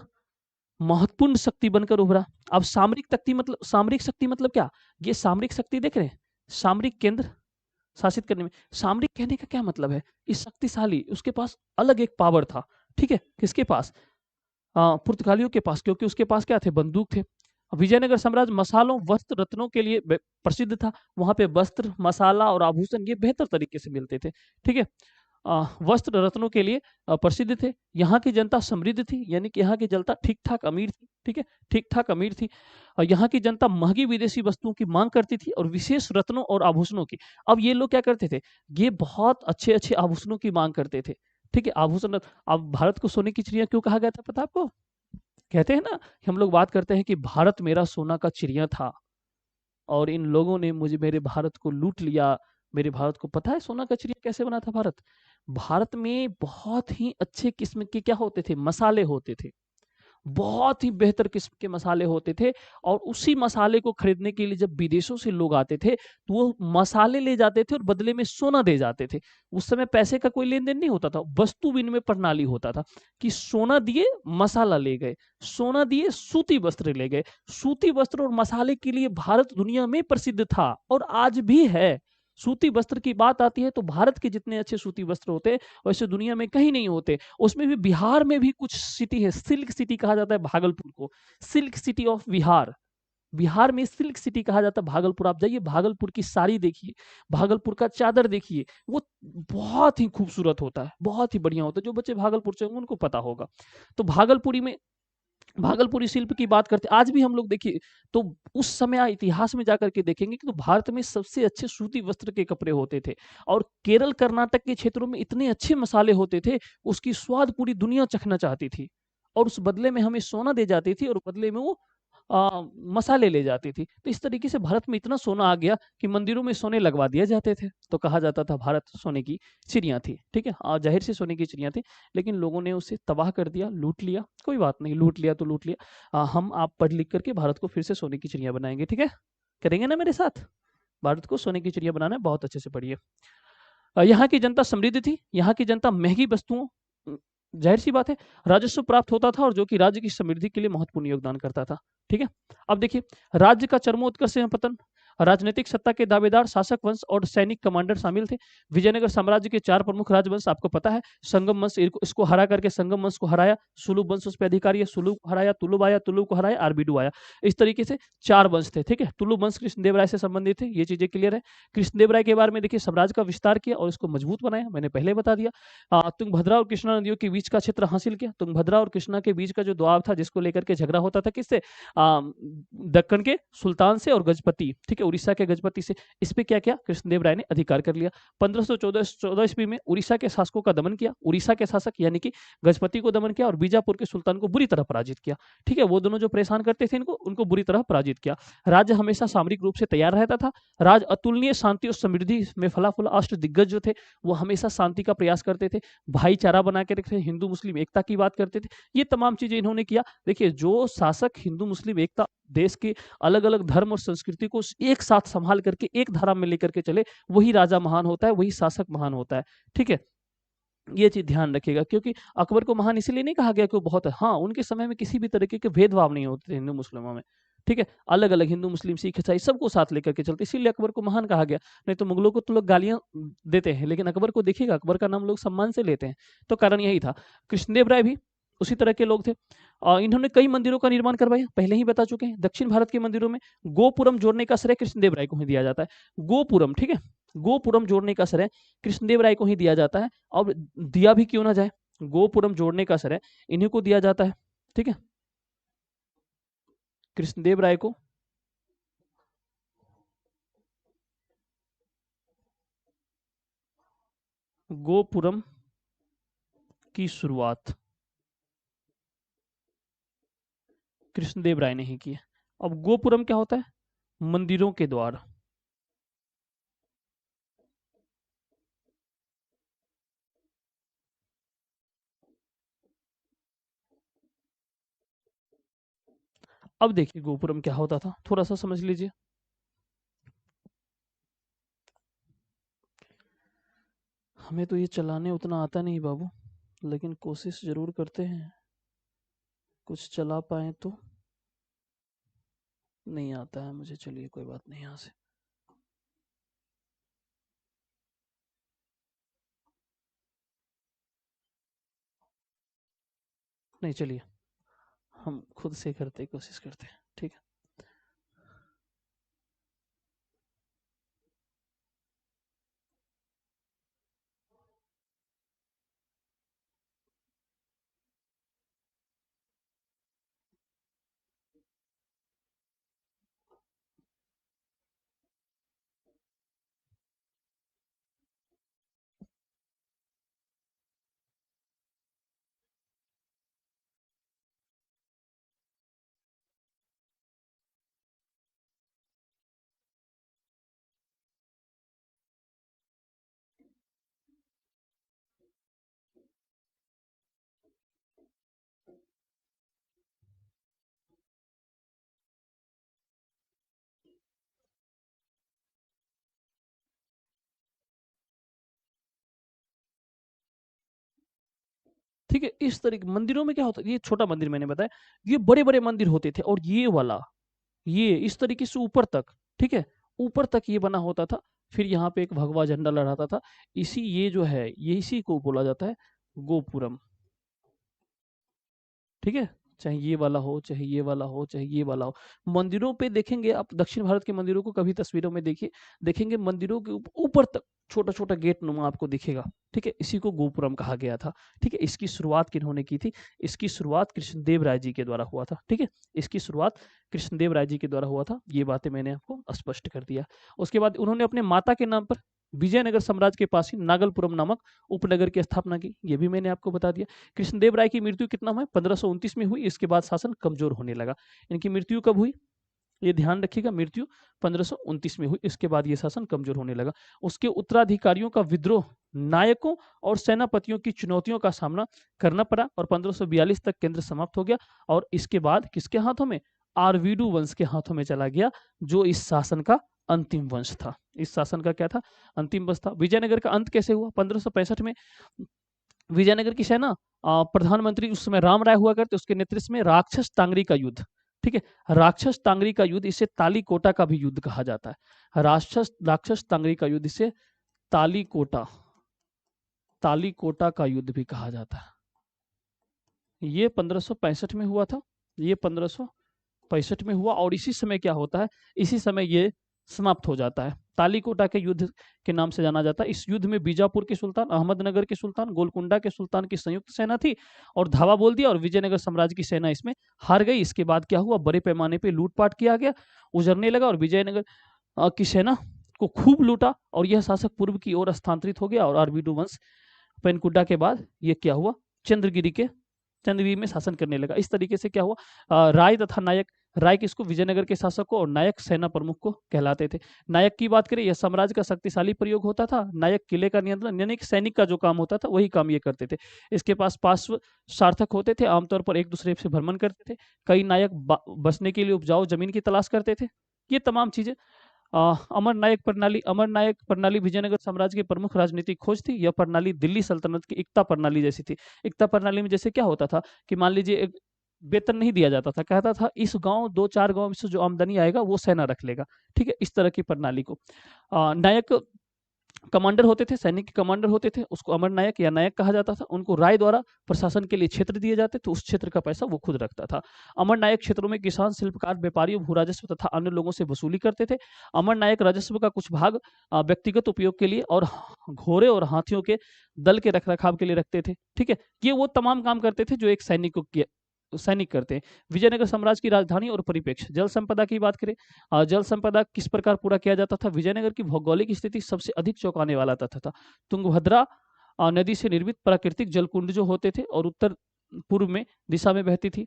S1: महत्वपूर्ण शक्ति बनकर उभरा। अब सामरिक शक्ति मतलब क्या? ये सामरिक शक्ति देख रहे हैं, सामरिक केंद्र शासित करने में। सामरिक कहने का क्या मतलब है? इस शक्तिशाली, उसके पास अलग एक पावर था। ठीक है, किसके पास? पुर्तगालियों के पास, क्योंकि उसके पास क्या थे? बंदूक थे। विजयनगर साम्राज्य मसालों, वस्त्र, रत्नों के लिए प्रसिद्ध था। वहां पे वस्त्र, मसाला और आभूषण ये बेहतर तरीके से मिलते थे। ठीक है, वस्त्र रत्नों के लिए प्रसिद्ध थे। यहाँ की जनता समृद्ध थी, यानी कि यहाँ की जनता ठीक ठाक अमीर थी। ठीक है, ठीक ठाक अमीर थी। और यहाँ की जनता महंगी विदेशी वस्तुओं की मांग करती थी, और विशेष रत्नों और आभूषणों की। अब ये लोग क्या करते थे? ये बहुत अच्छे अच्छे आभूषणों की मांग करते थे। ठीक है, आभूषण। अब भारत को सोने की चिड़िया क्यों कहा गया था पता आपको? कहते हैं ना, हम लोग बात करते हैं कि भारत मेरा सोना का चिड़िया था, और इन लोगों ने मेरे भारत को लूट लिया। मेरे भारत को पता है सोना का चिड़िया कैसे बना था भारत? भारत में बहुत ही अच्छे किस्म के क्या होते थे? मसाले होते थे। बहुत ही बेहतर किस्म के मसाले होते थे और उसी मसाले को खरीदने के लिए जब विदेशों से लोग आते थे, तो वो मसाले ले जाते थे और बदले में सोना दे जाते थे। उस समय पैसे का कोई लेन-देन नहीं होता था, वस्तु विनिमय प्रणाली होता था कि सोना दिए, मसाला ले गए, सोना दिए, सूती वस्त्र ले गए। सूती वस्त्र और मसाले के लिए भारत दुनिया में प्रसिद्ध था और आज भी है। सूती वस्त्र की बात आती है तो भारत के जितने अच्छे सूती वस्त्र होते हैं, वैसे दुनिया में कहीं नहीं होते। उसमें भी बिहार में भी कुछ सिटी है, सिल्क सिटी कहा जाता है भागलपुर को, silk city of Bihar. Bihar में सिल्क सिटी कहा जाता है भागलपुर। आप जाइए भागलपुर की साड़ी देखिए, भागलपुर का चादर देखिए, वो बहुत ही खूबसूरत होता है, बहुत ही बढ़िया होता है। जो बच्चे भागलपुर से होंगे उनको पता होगा। तो भागलपुरी में भागलपुरी शिल्प की बात करते आज भी हम लोग देखिए, तो उस समय इतिहास में जाकर के देखेंगे कि तो भारत में सबसे अच्छे सूती वस्त्र के कपड़े होते थे और केरल कर्नाटक के क्षेत्रों में इतने अच्छे मसाले होते थे, उसकी स्वाद पूरी दुनिया चखना चाहती थी और उस बदले में हमें सोना दे जाती थी और बदले में वो मसाले ले जाती थी। तो इस तरीके से भारत में इतना सोना आ गया कि मंदिरों में सोने लगवा दिए जाते थे। तो कहा जाता था भारत सोने की चिड़िया थी, ठीक है? ज़ाहिर सी सोने की चिड़िया थी, लेकिन लोगों ने उसे तबाह कर दिया, लूट लिया। कोई बात नहीं, लूट लिया तो लूट लिया। हम आप पढ़ लिख करके भारत को फिर से सोने की चिड़िया बनाएँगे, ठीक है? करेंगे ना मेरे साथ? भारत को सोने की चिड़िया बनाना है, बहुत अच्छे से पढ़िए। यहाँ की जनता समृद्ध थी, यहाँ की जनता महँगी वस्तुओं ज़ाहिर-सी बात है, राजस्व प्राप्त होता था और जो कि राज्य की समृद्धि के लिए महत्वपूर्ण योगदान करता था, ठीक है? अब देखिए, राज्य का चरमोत्कर्ष एवं पतन, राजनीतिक सत्ता के दावेदार, शासक वंश और सैनिक कमांडर शामिल थे। विजयनगर साम्राज्य के 4 प्रमुख राजवंश आपको पता है, संगम वंश इसको हरा करके संगम वंश को हराया, सुलुभ वंश उस पे अधिकारी है, सुलुभ को हराया, तुलुभ आया, तुलुभ को हराया, आरबीडू आया। इस तरीके से 4 वंश थे, ठीक है? तुलुभ वंश कृष्णदेव राय से संबंधित थे, ये चीज़ें क्लियर है। कृष्णदेव राय के बारे में देखिए साम्राज्य का विस्तार किया और इसको मजबूत बनाया, मैंने पहले बता दिया। तुंगभद्रा और कृष्णा नदियों के बीच का क्षेत्र हासिल किया। तुंगभद्रा और कृष्णा के बीच का जो दोआब था जिसको लेकर के झगड़ा होता था किससे? दक्कन के सुल्तान से और गजपति, ठीक है? उड़ीसा के गजपति से। इस पे क्या किया? कृष्णदेव राय ने अधिकार कर लिया। 1514 ईस्वी में उड़ीसा के शासकों का दमन किया। उड़ीसा के शासक यानी कि गजपति को दमन किया और बीजापुर के सुल्तान को बुरी तरह पराजित किया। ठीक है? वो दोनों जो परेशान करते थे इनको, उनको बुरी तरह पराजित किया। राज्य हमेशा सामरिक रूप से तैयार रहता था। राज्य अतुलनीय शांति और समृद्धि में फला-फूला अष्ट दिग्गज जो थे, वो हमेशा शांति का प्रयास करते थे। भाईचारा बना के रखते, हिंदू मुस्लिम एकता की बात करते थे। ये तमाम चीजें इन्होंने किया। देखिए, जो शासक हिंदू मुस्लिम एकता, देश के अलग-अलग धर्म और संस्कृति को एक साथ संभाल करके एक धारा में लेकर के चले, वही राजा महान होता है, वही शासक महान होता है। ठीक है? ये चीज़ ध्यान रखिएगा क्योंकि अकबर को महान इसीलिए नहीं कहा गया कि वो बहुत है। हाँ, उनके समय में किसी भी तरीके के भेदभाव नहीं होते थे हिंदू मुस्लिमों में। ठीक है? अलग-अलग हिंदू, मुस्लिम, सिख, ईसाई सबको साथ लेकर के चलते, इसीलिए अकबर को महान कहा गया। नहीं तो मुगलों को तो लोग गालियाँ देते हैं, लेकिन अकबर को देखिएगा, अकबर का नाम लोग सम्मान से लेते हैं। तो कारण यही था। कृष्णदेव राय भी उसी तरह के लोग थे। इन्होंने कई मंदिरों का निर्माण करवाया, पहले ही बता चुके हैं। दक्षिण भारत के मंदिरों में गोपुरम जोड़ने का श्रेय कृष्णदेव राय को ही दिया जाता है। गोपुरम, ठीक है? गोपुरम जोड़ने का श्रेय कृष्णदेव राय को ही दिया जाता है। अब दिया भी क्यों ना जाए, गोपुरम जोड़ने का श्रेय इन्हीं को दिया जाता है, ठीक है? कृष्णदेव राय को गोपुरम की शुरुआत कृष्णदेव राय ने ही की है। अब गोपुरम क्या होता है? मंदिरों के द्वार। अब देखिए गोपुरम क्या होता था, थोड़ा सा समझ लीजिए। हमें तो ये चलाने उतना आता नहीं बाबू, लेकिन कोशिश जरूर करते हैं, कुछ चला पाए तो। नहीं आता है मुझे, चलिए कोई बात नहीं। यहाँ से नहीं, चलिए हम खुद से करते, कोशिश करते हैं, ठीक है? ठीक है। इस तरीके मंदिरों में क्या होता है, ये छोटा मंदिर मैंने बताया, ये बड़े बड़े मंदिर होते थे, और ये वाला ये इस तरीके से ऊपर तक, ठीक है, ऊपर तक ये बना होता था। फिर यहाँ पे एक भगवा झंडा लहराता था। इसी ये जो है, ये इसी को बोला जाता है गोपुरम। ठीक है, चाहे ये वाला हो, चाहे ये वाला हो, चाहे ये वाला हो। मंदिरों पे देखेंगे आप, दक्षिण भारत के मंदिरों को कभी तस्वीरों में देखिए, देखेंगे मंदिरों के ऊपर तक छोटा छोटा गेट नुमा आपको दिखेगा। ठीक है, इसी को गोपुरम कहा गया था। ठीक है, इसकी शुरुआत किन्होंने की थी? इसकी शुरुआत कृष्णदेव राय जी के द्वारा हुआ था। ठीक है, इसकी शुरुआत कृष्णदेव राय जी के द्वारा हुआ था। ये बातें मैंने आपको स्पष्ट कर दिया। उसके बाद उन्होंने अपने माता के नाम पर विजयनगर साम्राज्य के पास ही नागलपुरम नामक उपनगर की स्थापना की। ये भी मैंने आपको बता दिया। कृष्णदेव राय की मृत्यु कितना हुआ? 1529 में हुई। इसके बाद शासन कमजोर होने लगा। इनकी मृत्यु कब हुई? ये ध्यान रखिएगा, मृत्यु 1529 में हुई। इसके बाद ये शासन कमजोर होने लगा। उसके उत्तराधिकारियों का विद्रोह, नायकों और सेनापतियों की चुनौतियों का सामना करना पड़ा, और 1542 तक केंद्र समाप्त हो गया। और इसके बाद किसके हाथों में? आरवीडू वंश के हाथों में चला गया, जो इस शासन का अंतिम वंश था। इस शासन का क्या था? अंतिम वंश था। विजयनगर का अंत कैसे हुआ? 1565 में विजयनगर की सेना, प्रधानमंत्री उस समय राम राय हुआ करते, उसके नेतृत्व में राक्षस टांगरी का युद्ध। ठीक है, राक्षस टांगरी का युद्ध, इसे तालीकोटा का भी युद्ध कहा जाता है। राक्षस टांगरी का युद्ध, इसे तालीकोटा तालीकोटा का युद्ध भी कहा जाता है। ये 1565 में हुआ था। ये 1565 में हुआ, और इसी समय क्या होता है? इसी समय ये समाप्त हो जाता है। तालीकोटा के युद्ध के नाम से जाना जाता है। इस युद्ध में बीजापुर के सुल्तान, अहमदनगर के सुल्तान, गोलकुंडा के सुल्तान की संयुक्त सेना थी, और धावा बोल दिया, और विजयनगर साम्राज्य की सेना इसमें हार गई। इसके बाद क्या हुआ? बड़े पैमाने पे लूटपाट किया गया, उजरने लगा, और विजयनगर की सेना को खूब लूटा, और यह शासक पूर्व की ओर स्थानांतरित हो गया। और आरबीडू वंश पेनकुड्डा के बाद ये क्या हुआ? चंद्रगिरी में शासन करने लगा। इस तरीके से क्या हुआ? राय तथा नायक, राय किसको? विजयनगर के शासक को, और नायक सेना प्रमुख को कहलाते थे। नायक की बात करें, यह साम्राज्य का शक्तिशाली प्रयोग होता था। नायक किले का नियंत्रण, यानी कि सैनिक का जो काम होता था वही काम ये करते थे। इसके पास पार्श्व सार्थक होते थे, आमतौर पर एक दूसरे से भ्रमण करते थे। कई नायक बसने के लिए उपजाऊ जमीन की तलाश करते थे। ये तमाम चीजें अमर नायक प्रणाली विजयनगर साम्राज्य की प्रमुख राजनीतिक खोज थी। यह प्रणाली दिल्ली सल्तनत की एकता प्रणाली जैसी थी। एकता प्रणाली में जैसे क्या होता था कि मान लीजिए एक वेतन नहीं दिया जाता था, कहता था इस गांव 2-4 गांव से जो आमदनी आएगा वो सेना रख लेगा। ठीक है, इस तरह की प्रणाली को नायक कमांडर होते थे, सैनिक के कमांडर होते थे, उसको अमर नायक या नायक कहा जाता था। उनको राय द्वारा प्रशासन के लिए क्षेत्र दिए जाते थे, उस क्षेत्र का पैसा वो खुद रखता था। अमर नायक क्षेत्रों में किसान, शिल्पकार, व्यापारियों, भू राजस्व तथा अन्य लोगों से वसूली करते थे। अमर नायक राजस्व का कुछ भाग व्यक्तिगत उपयोग के लिए और घोड़े और हाथियों के दल के रखरखाव के लिए रखते थे। ठीक है, ये वो तमाम काम करते थे जो एक सैनिक करते हैं। विजयनगर साम्राज्य की राजधानी और परिप्रेक्ष्य, जल संपदा की बात करें, जल संपदा किस प्रकार पूरा किया जाता था? विजयनगर की भौगोलिक स्थिति सबसे अधिक चौंकाने वाला तथ्य था। तुंगभद्रा नदी से निर्मित प्राकृतिक जलकुंड जो होते थे, और उत्तर पूर्व में दिशा में बहती थी।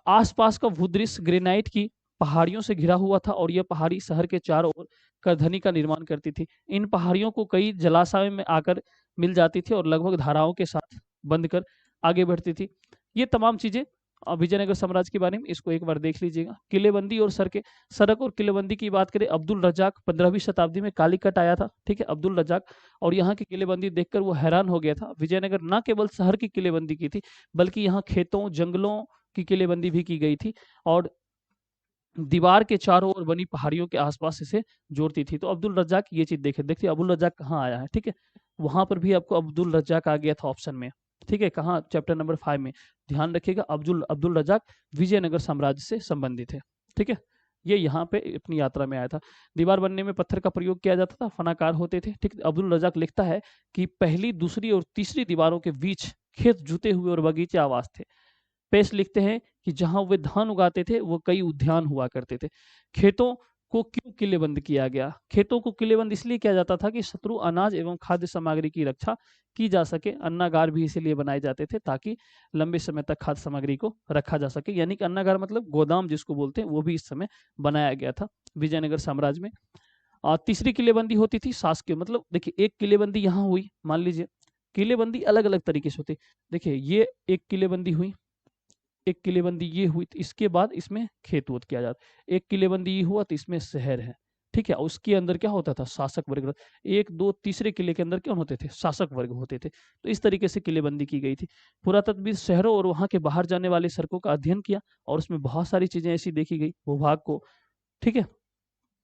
S1: आसपास का भूदृश्य ग्रेनाइट की पहाड़ियों से घिरा हुआ था, और यह पहाड़ी शहर के चारों ओर करधनी का निर्माण करती थी। इन पहाड़ियों को कई जलाशयों में आकर मिल जाती थी, और लगभग धाराओं के साथ बंध कर आगे बढ़ती थी। ये तमाम चीजें विजयनगर साम्राज्य के बारे में, इसको एक बार देख लीजिएगा। किलेबंदी और सड़क और किलेबंदी की बात करें, अब्दुल रज्जाक 15वीं शताब्दी में कालीकट आया था। ठीक है, अब्दुल रज्जाक, और यहाँ की किलेबंदी देखकर वो हैरान हो गया था। विजयनगर न केवल शहर की किलेबंदी की थी, बल्कि यहाँ खेतों, जंगलों की किलेबंदी भी की गई थी, और दीवार के चारों ओर बनी पहाड़ियों के आसपास इसे जोड़ती थी। तो अब्दुल रज्जाक ये चीज देखिए अब्दुल रज्जाक कहाँ आया है। ठीक है, वहां पर भी आपको अब्दुल रज्जाक आ गया था ऑप्शन में। ठीक है, कहाँ? चैप्टर नंबर 5 में। ध्यान रखिएगा, अब्दुल रज्जाक विजयनगर साम्राज्य से संबंधित है। ठीक है, ये यहाँ पे अपनी यात्रा में आया था। दीवार बनने में पत्थर का प्रयोग किया जाता था, फनाकार होते थे। ठीक, अब्दुल रज्जाक लिखता है कि पहली, दूसरी और तीसरी दीवारों के बीच खेत जुते हुए और बगीचे आवास थे। पेश लिखते हैं कि जहां वे धान उगाते थे वो कई उद्यान हुआ करते थे। खेतों को क्यों किलेबंद किया गया? खेतों को किलेबंद इसलिए किया जाता था कि शत्रु अनाज एवं खाद्य सामग्री की रक्षा की जा सके। अन्नागार भी इसीलिए बनाए जाते थे ताकि लंबे समय तक खाद्य सामग्री को रखा जा सके, यानी कि अन्नागार मतलब गोदाम जिसको बोलते हैं, वो भी इस समय बनाया गया था विजयनगर साम्राज्य में। तीसरी किलेबंदी होती थी शासकीय, मतलब देखिए एक किलेबंदी यहाँ हुई, मान लीजिए किलेबंदी अलग अलग तरीके से होती। देखिए ये एक किलेबंदी हुई, एक किलेबंदी ये हुई, तो इसके बाद इसमें खेत वोत किया जाता। एक किलेबंदी ये हुआ तो इसमें शहर है। ठीक है, उसके अंदर क्या होता था, शासक वर्ग। एक दो तीसरे किले के अंदर क्या होते थे, शासक वर्ग होते थे। तो इस तरीके से किलेबंदी की गई थी। पुरातत्वविद शहरों और वहां के बाहर जाने वाली सड़कों का अध्ययन किया, और उसमें बहुत सारी चीजें ऐसी देखी गई, भूभाग को, ठीक है,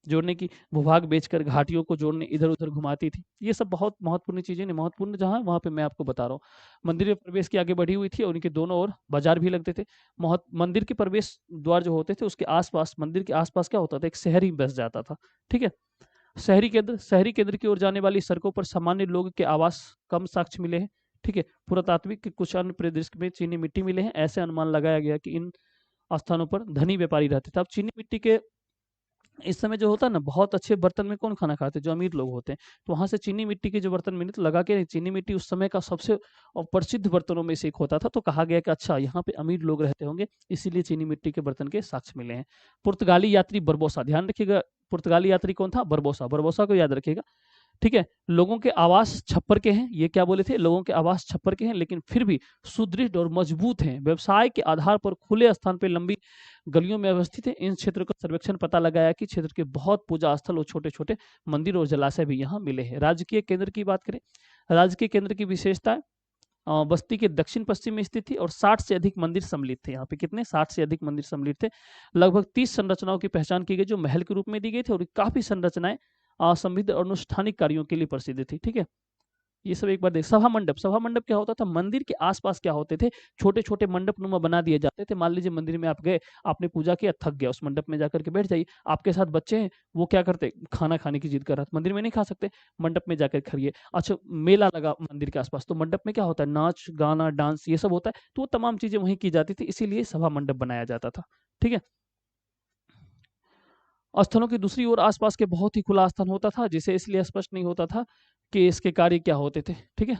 S1: जोड़ने की, भूभाग बेचकर घाटियों को जोड़ने इधर उधर घुमाती थी। ये सब बहुत महत्वपूर्ण चीजें नहीं, महत्वपूर्ण जहाँ वहां पे मैं आपको बता रहा हूँ। मंदिर में प्रवेश की आगे बढ़ी हुई थी, और उनके दोनों ओर बाजार भी लगते थे। मंदिर के प्रवेश द्वार जो होते थे उसके आसपास, मंदिर के आसपास क्या होता था, एक शहर ही बस जाता था। ठीक है, शहरी केंद्र की ओर जाने वाली सड़कों पर सामान्य लोग के आवास कम साक्ष्य मिले हैं। ठीक है, पुरातात्विक के कुछ अन्य परिदृश्य में चीनी मिट्टी मिले हैं। ऐसे अनुमान लगाया गया कि इन स्थानों पर धनी व्यापारी रहते थे। अब चीनी मिट्टी के इस समय जो होता है ना, बहुत अच्छे बर्तन में कौन खाना खाते हैं, जो अमीर लोग होते हैं। तो वहां से चीनी मिट्टी के जो बर्तन मिले, तो लगा के चीनी मिट्टी उस समय का सबसे प्रसिद्ध बर्तनों में से एक होता था। तो कहा गया कि अच्छा, यहाँ पे अमीर लोग रहते होंगे, इसीलिए चीनी मिट्टी के बर्तन के साक्ष्य मिले हैं। पुर्तगाली यात्री बरबोसा, ध्यान रखिएगा, पुर्तगाली यात्री कौन था, बरबोसा। बरबोसा को याद रखिएगा। ठीक है, लोगों के आवास छप्पर के हैं, ये क्या बोले थे, लोगों के आवास छप्पर के हैं, लेकिन फिर भी सुदृढ़ और मजबूत हैं। व्यवसाय के आधार पर खुले स्थान पर लंबी गलियों में अवस्थित है। इन क्षेत्रों का सर्वेक्षण पता लगाया कि क्षेत्र के बहुत पूजा स्थल और छोटे छोटे मंदिर और जलाशय भी यहाँ मिले हैं। राजकीय केंद्र की बात करें, राजकीय केंद्र की विशेषता, बस्ती के दक्षिण पश्चिम में स्थित थी, और 60 से अधिक मंदिर सम्मिलित थे। यहाँ पे कितने, 60 से अधिक मंदिर सम्मिलित थे। लगभग 30 संरचनाओं की पहचान की गई जो महल के रूप में दी गई थी, और काफी संरचनाएं समृद्ध और अनुष्ठानिक कार्यों के लिए प्रसिद्ध थी। ठीक है, ये सब एक बार देख। सभा मंडप, सभा मंडप क्या होता था, मंदिर के आसपास क्या होते थे, छोटे छोटे मंडप नुमा बना दिए जाते थे। मान लीजिए मंदिर में आप गए, आपने पूजा किया, थक गया, उस मंडप में जाकर के बैठ जाइए। आपके साथ बच्चे हैं, वो क्या करते, खाना खाने की जिद कर रहा था, मंदिर में नहीं खा सकते, मंडप में जाकर खाइए। अच्छा, मेला लगा मंदिर के आसपास, तो मंडप में क्या होता है, नाच गाना डांस ये सब होता है, तो वो तमाम चीजें वहीं की जाती थी, इसीलिए सभा मंडप बनाया जाता था। ठीक है, स्थलों की दूसरी ओर आसपास के बहुत ही खुला स्थान होता था, जिसे इसलिए स्पष्ट नहीं होता था कि इसके कार्य क्या होते थे। ठीक है,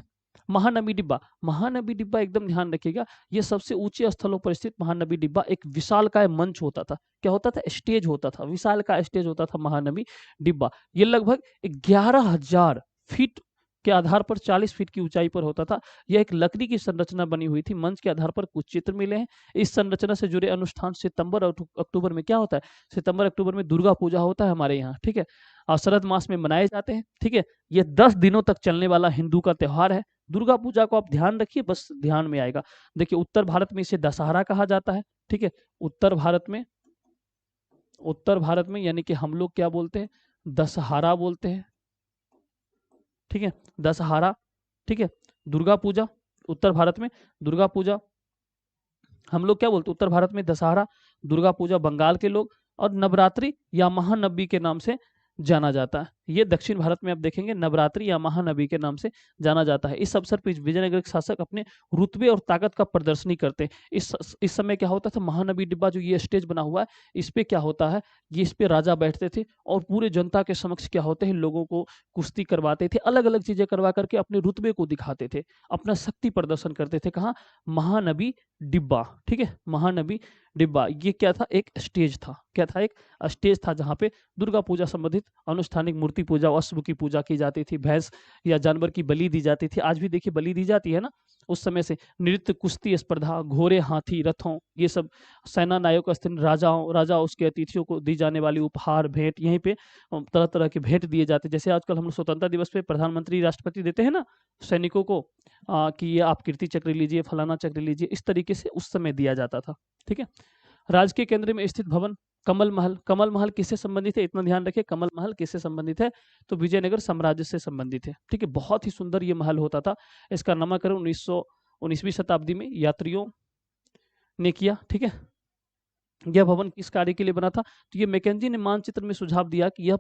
S1: महानबी डिब्बा, महानबी डिब्बा एकदम ध्यान रखिएगा, ये सबसे ऊंचे स्थलों पर स्थित महानबी डिब्बा एक विशालकाय मंच होता था। क्या होता था, स्टेज होता था, विशालकाय स्टेज होता था महानबी डिब्बा। ये लगभग 11,000 फीट के आधार पर 40 फीट की ऊंचाई पर होता था। यह एक लकड़ी की संरचना बनी हुई थी। मंच के आधार पर कुछ चित्र मिले हैं। इस संरचना से जुड़े अनुष्ठान सितंबर और अक्टूबर में क्या होता है, सितंबर अक्टूबर में दुर्गा पूजा होता है हमारे यहाँ। ठीक है, और शरद मास में मनाए जाते हैं। ठीक है, ये 10 दिनों तक चलने वाला हिंदू का त्योहार है। दुर्गा पूजा को आप ध्यान रखिए, बस ध्यान में आएगा। देखिए, उत्तर भारत में इसे दशहरा कहा जाता है। ठीक है, उत्तर भारत में यानी कि हम लोग क्या बोलते हैं, दशहरा बोलते हैं। ठीक है, दशहरा। ठीक है, दुर्गा पूजा, उत्तर भारत में दुर्गा पूजा हम लोग क्या बोलते हैं, उत्तर भारत में दशहरा, दुर्गा पूजा बंगाल के लोग, और नवरात्रि या महानवमी के नाम से जाना जाता है। ये दक्षिण भारत में आप देखेंगे नवरात्रि या महानवमी के नाम से जाना जाता है। इस अवसर पर विजयनगर के शासक अपने रुतबे और ताकत का प्रदर्शनी करते हैं। इस समय क्या होता था, महानवमी डिब्बा जो ये स्टेज बना हुआ है, इस पे क्या होता है, ये इस पे राजा बैठते थे और पूरे जनता के समक्ष क्या होते हैं, लोगों को कुश्ती करवाते थे, अलग अलग चीजें करवा करके अपने रुतबे को दिखाते थे, अपना शक्ति प्रदर्शन करते थे। कहाँ, महानवमी डिब्बा। ठीक है, महानवमी डिब्बा ये क्या था, एक स्टेज था। क्या था, एक स्टेज था जहाँ पे दुर्गा पूजा संबंधित अनुष्ठानिक मूर्ति पूजा, अश्व की पूजा की जाती थी, भैंस या जानवर की बलि दी जाती थी। आज भी देखिए बलि दी जाती है ना। उस समय से नृत्य, कुश्ती स्पर्धा, घोड़े, हाथी, रथों, ये सब सेना नायक स्थल, राजा उसके अतिथियों को दी जाने वाली उपहार, भेंट, यहीं पे तरह तरह के भेंट दिए जाते। जैसे आजकल हम लोग स्वतंत्रता दिवस पे प्रधानमंत्री राष्ट्रपति देते हैं ना सैनिकों को, कि ये आप कीर्ति चक्र लीजिए, फलाना चक्र लीजिए, इस तरीके से उस समय दिया जाता था। ठीक है, राजकीय केंद्र में स्थित भवन कमल महल। कमल महल किससे संबंधित है, इतना ध्यान रखिए, कमल महल किससे संबंधित है, तो विजयनगर साम्राज्य से संबंधित है। ठीक है, बहुत ही सुंदर ये महल होता था। इसका नामकरण 19वीं शताब्दी में यात्रियों ने किया। ठीक है, यह भवन किस कार्य के लिए बना था, तो ये मैकेंजी ने मानचित्र में सुझाव दिया कि यह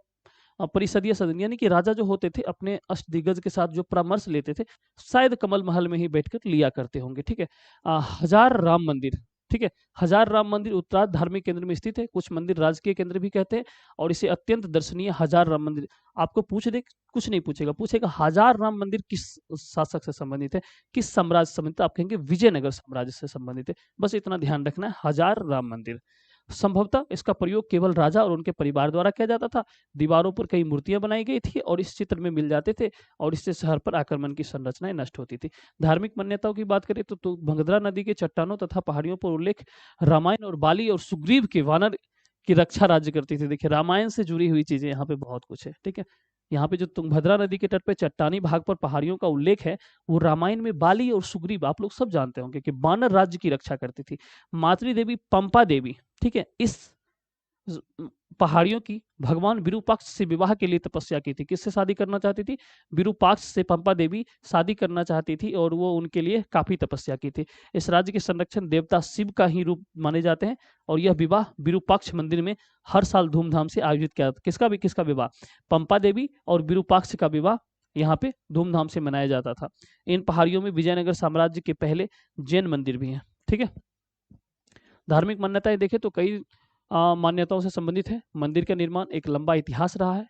S1: परिषदीय सदन, यानी कि राजा जो होते थे अपने अष्टदिग्गज के साथ जो परामर्श लेते थे, शायद कमल महल में ही बैठकर लिया करते होंगे। ठीक है, हजार राम मंदिर। ठीक है, हजार राम मंदिर उत्तरार्ध धार्मिक केंद्र में स्थित है। कुछ मंदिर राजकीय केंद्र भी कहते हैं, और इसे अत्यंत दर्शनीय हजार राम मंदिर। आपको पूछ दे, कुछ नहीं पूछेगा, पूछेगा हजार राम मंदिर किस शासक से संबंधित है, किस साम्राज्य से संबंधित है, आप कहेंगे विजयनगर साम्राज्य से संबंधित है। बस इतना ध्यान रखना है, हजार राम मंदिर। संभवतः इसका प्रयोग केवल राजा और उनके परिवार द्वारा किया जाता था। दीवारों पर कई मूर्तियां बनाई गई थी और इस चित्र में मिल जाते थे, और इससे शहर पर आक्रमण की संरचनाएं नष्ट होती थी। धार्मिक मान्यताओं की बात करें तो तुंगभद्रा नदी के चट्टानों तथा पहाड़ियों पर उल्लेख रामायण और बाली और सुग्रीव के वानर की रक्षा राज्य करती थी। देखिए रामायण से जुड़ी हुई चीजें यहाँ पे बहुत कुछ है, ठीक है। यहाँ पे जो तुंगभद्रा नदी के तट पे चट्टानी भाग पर पहाड़ियों का उल्लेख है, वो रामायण में बाली और सुग्रीव, आप लोग सब जानते होंगे कि वानर राज्य की रक्षा करती थी। मातृ देवी पंपा देवी, ठीक है, इस पहाड़ियों की भगवान विरूपाक्ष से विवाह के लिए तपस्या की थी। किससे शादी करना चाहती थी? विरूपाक्ष से पंपा देवी शादी करना चाहती थी और वो उनके लिए काफी तपस्या की थी। इस राज्य के संरक्षण देवता शिव का ही रूप माने जाते हैं और यह विवाह विरूपाक्ष मंदिर में हर साल धूमधाम से आयोजित किया। किसका विवाह? पंपा देवी और विरूपाक्ष का विवाह यहाँ पे धूमधाम से मनाया जाता था। इन पहाड़ियों में विजयनगर साम्राज्य के पहले जैन मंदिर भी हैं, ठीक है। धार्मिक मान्यताएं देखें तो कई मान्यताओं से संबंधित है। मंदिर का निर्माण एक लंबा इतिहास रहा है।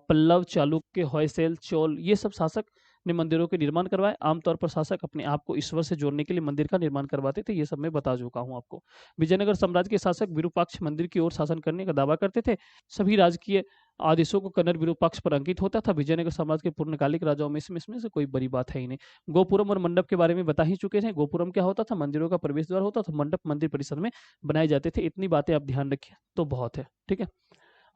S1: पल्लव, चालुक्य, होयसल, चोल, ये सब शासक ने मंदिरों के निर्माण करवाए। आमतौर पर शासक अपने आप को ईश्वर से जोड़ने के लिए मंदिर का निर्माण करवाते थे। ये सब मैं बता चुका हूँ आपको। विजयनगर साम्राज्य के शासक विरूपाक्ष मंदिर की ओर शासन करने का दावा करते थे। सभी राजकीय आदेशों को कन्नड़ विरूपाक्ष पर अंकित होता था। विजयनगर साम्राज्य के पूर्णकालिक राजाओं में इसमें से कोई बड़ी बात है ही नहीं। गोपुरम और मंडप के बारे में बता ही चुके थे। गोपुरम क्या होता था? मंदिरों का प्रवेश द्वार होता था। मंडप मंदिर परिसर में बनाए जाते थे। इतनी बातें आप ध्यान रखिए तो बहुत है, ठीक है।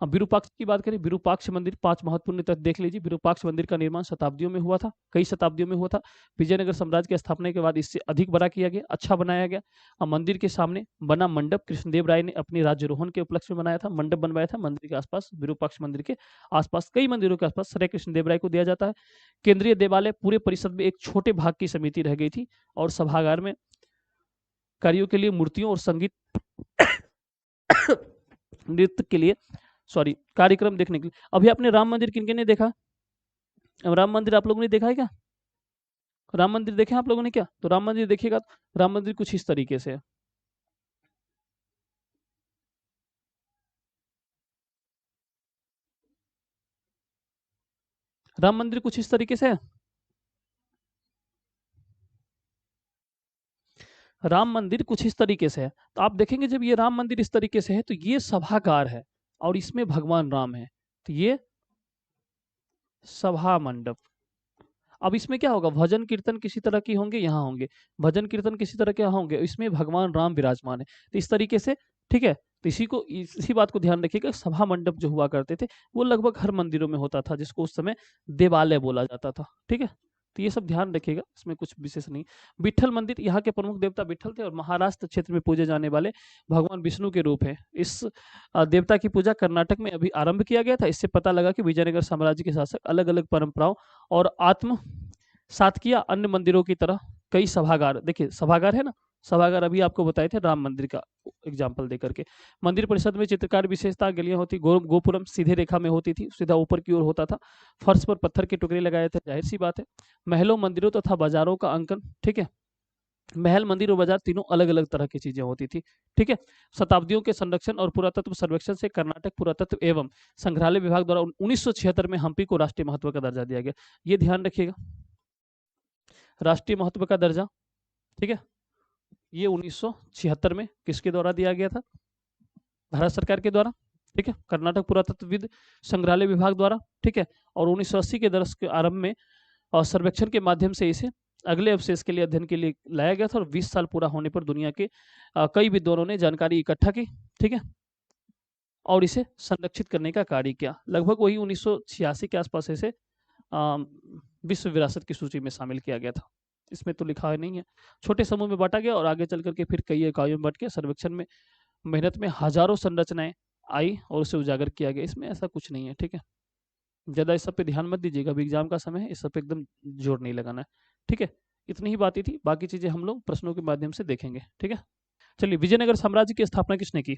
S1: अब विरूपाक्ष की बात करें, विरूपाक्ष मंदिर 5 महत्वपूर्ण तथ्य देख लीजिए। विरूपाक्ष मंदिर का निर्माण शताब्दियों में हुआ था, कई शताब्दियों में हुआ था। विजयनगर साम्राज्य की स्थापना के बाद इससे अधिक बड़ा किया गया, अच्छा बनाया गया। अब मंदिर के सामने बना मंडप कृष्णदेव राय ने अपने राज्यरोहण के उपलक्ष्य में बनाया था। मंडप बनवाया था मंदिर के आसपास, विरूपाक्ष मंदिर के आसपास, कई मंदिरों के आसपास श्री कृष्णदेव राय को दिया जाता है। केंद्रीय देवालय पूरे परिसर में एक छोटे भाग की समिति रह गई थी और सभागार में कार्यों के लिए मूर्तियों और संगीत नृत्य के लिए कार्यक्रम देखने के लिए। अभी आपने राम मंदिर किन किन ने देखा? राम मंदिर आप लोगों ने देखा है क्या? राम मंदिर देखे आप लोगों ने क्या? तो राम मंदिर देखिएगा तो राम मंदिर कुछ इस तरीके से है। राम मंदिर कुछ इस तरीके से है। राम मंदिर कुछ इस तरीके से है। तो आप देखेंगे जब ये राम मंदिर इस तरीके से है तो ये सभागार है और इसमें भगवान राम है। तो ये सभा मंडप। अब इसमें क्या होगा? भजन कीर्तन किसी तरह की होंगे, यहाँ होंगे। भजन कीर्तन किसी तरह के होंगे, इसमें भगवान राम विराजमान है। तो इस तरीके से, ठीक है। तो इसी बात को ध्यान रखिएगा। सभा मंडप जो हुआ करते थे वो लगभग हर मंदिरों में होता था, जिसको उस समय देवालय बोला जाता था, ठीक है। तो ये सब ध्यान रखिएगा, इसमें कुछ विशेष नहीं। विट्ठल मंदिर, यहाँ के प्रमुख देवता विट्ठल थे और महाराष्ट्र क्षेत्र में पूजे जाने वाले भगवान विष्णु के रूप है। इस देवता की पूजा कर्नाटक में अभी आरंभ किया गया था। इससे पता लगा कि विजयनगर साम्राज्य के शासक अलग अलग परंपराओं और आत्म साथ किया। अन्य मंदिरों की तरह कई सभागार, देखिए सभागार है ना, सभागार अभी आपको बताए थे राम मंदिर का एग्जाम्पल देकर के। मंदिर परिषद में चित्रकार विशेषता गलियां होती, गोपुरम सीधे रेखा में होती थी, सीधा ऊपर की ओर होता था। फर्श पर पत्थर के टुकड़े लगाए थे, जाहिर सी बात है। महलों, मंदिरों तथा बाजारों का अंकन, ठीक है। महल, मंदिर और बाजार तीनों अलग अलग तरह की चीजें होती थी, ठीक है। शताब्दियों के संरक्षण और पुरातत्व सर्वेक्षण से कर्नाटक पुरातत्व एवं संग्रहालय विभाग द्वारा 1976 में हम्पी को राष्ट्रीय महत्व का दर्जा दिया गया। ये ध्यान रखिएगा, राष्ट्रीय महत्व का दर्जा, ठीक है। ये 1976 में किसके द्वारा दिया गया था? भारत सरकार के द्वारा, ठीक है। कर्नाटक पुरातत्वविद संग्रहालय विभाग द्वारा, ठीक है। और 1980 के दशक के आरंभ में और सर्वेक्षण के माध्यम से इसे अगले अवशेष के लिए अध्ययन के लिए लाया गया था और 20 साल पूरा होने पर दुनिया के कई विद्वानों ने जानकारी इकट्ठा की, ठीक है, और इसे संरक्षित करने का कार्य किया। लगभग वही 1986 के आसपास इसे विश्व विरासत की सूची में शामिल किया गया था। इसमें तो लिखा नहीं है। छोटे समूह में बांटा गया और आगे चल करके फिर कई इकाइयों में बांट के सर्वेक्षण में मेहनत में हजारों संरचनाएं आई और उसे उजागर किया गया। इसमें ऐसा कुछ नहीं है, ठीक है। ज़्यादा इस सब पे ध्यान मत दीजिएगा, अभी एग्जाम का समय है, इस सब पे एकदम जोर नहीं लगाना है, ठीक है। इतनी ही बातें थी, बाकी चीज़ें हम लोग प्रश्नों के माध्यम से देखेंगे, ठीक है। चलिए, विजयनगर साम्राज्य की स्थापना किसने की?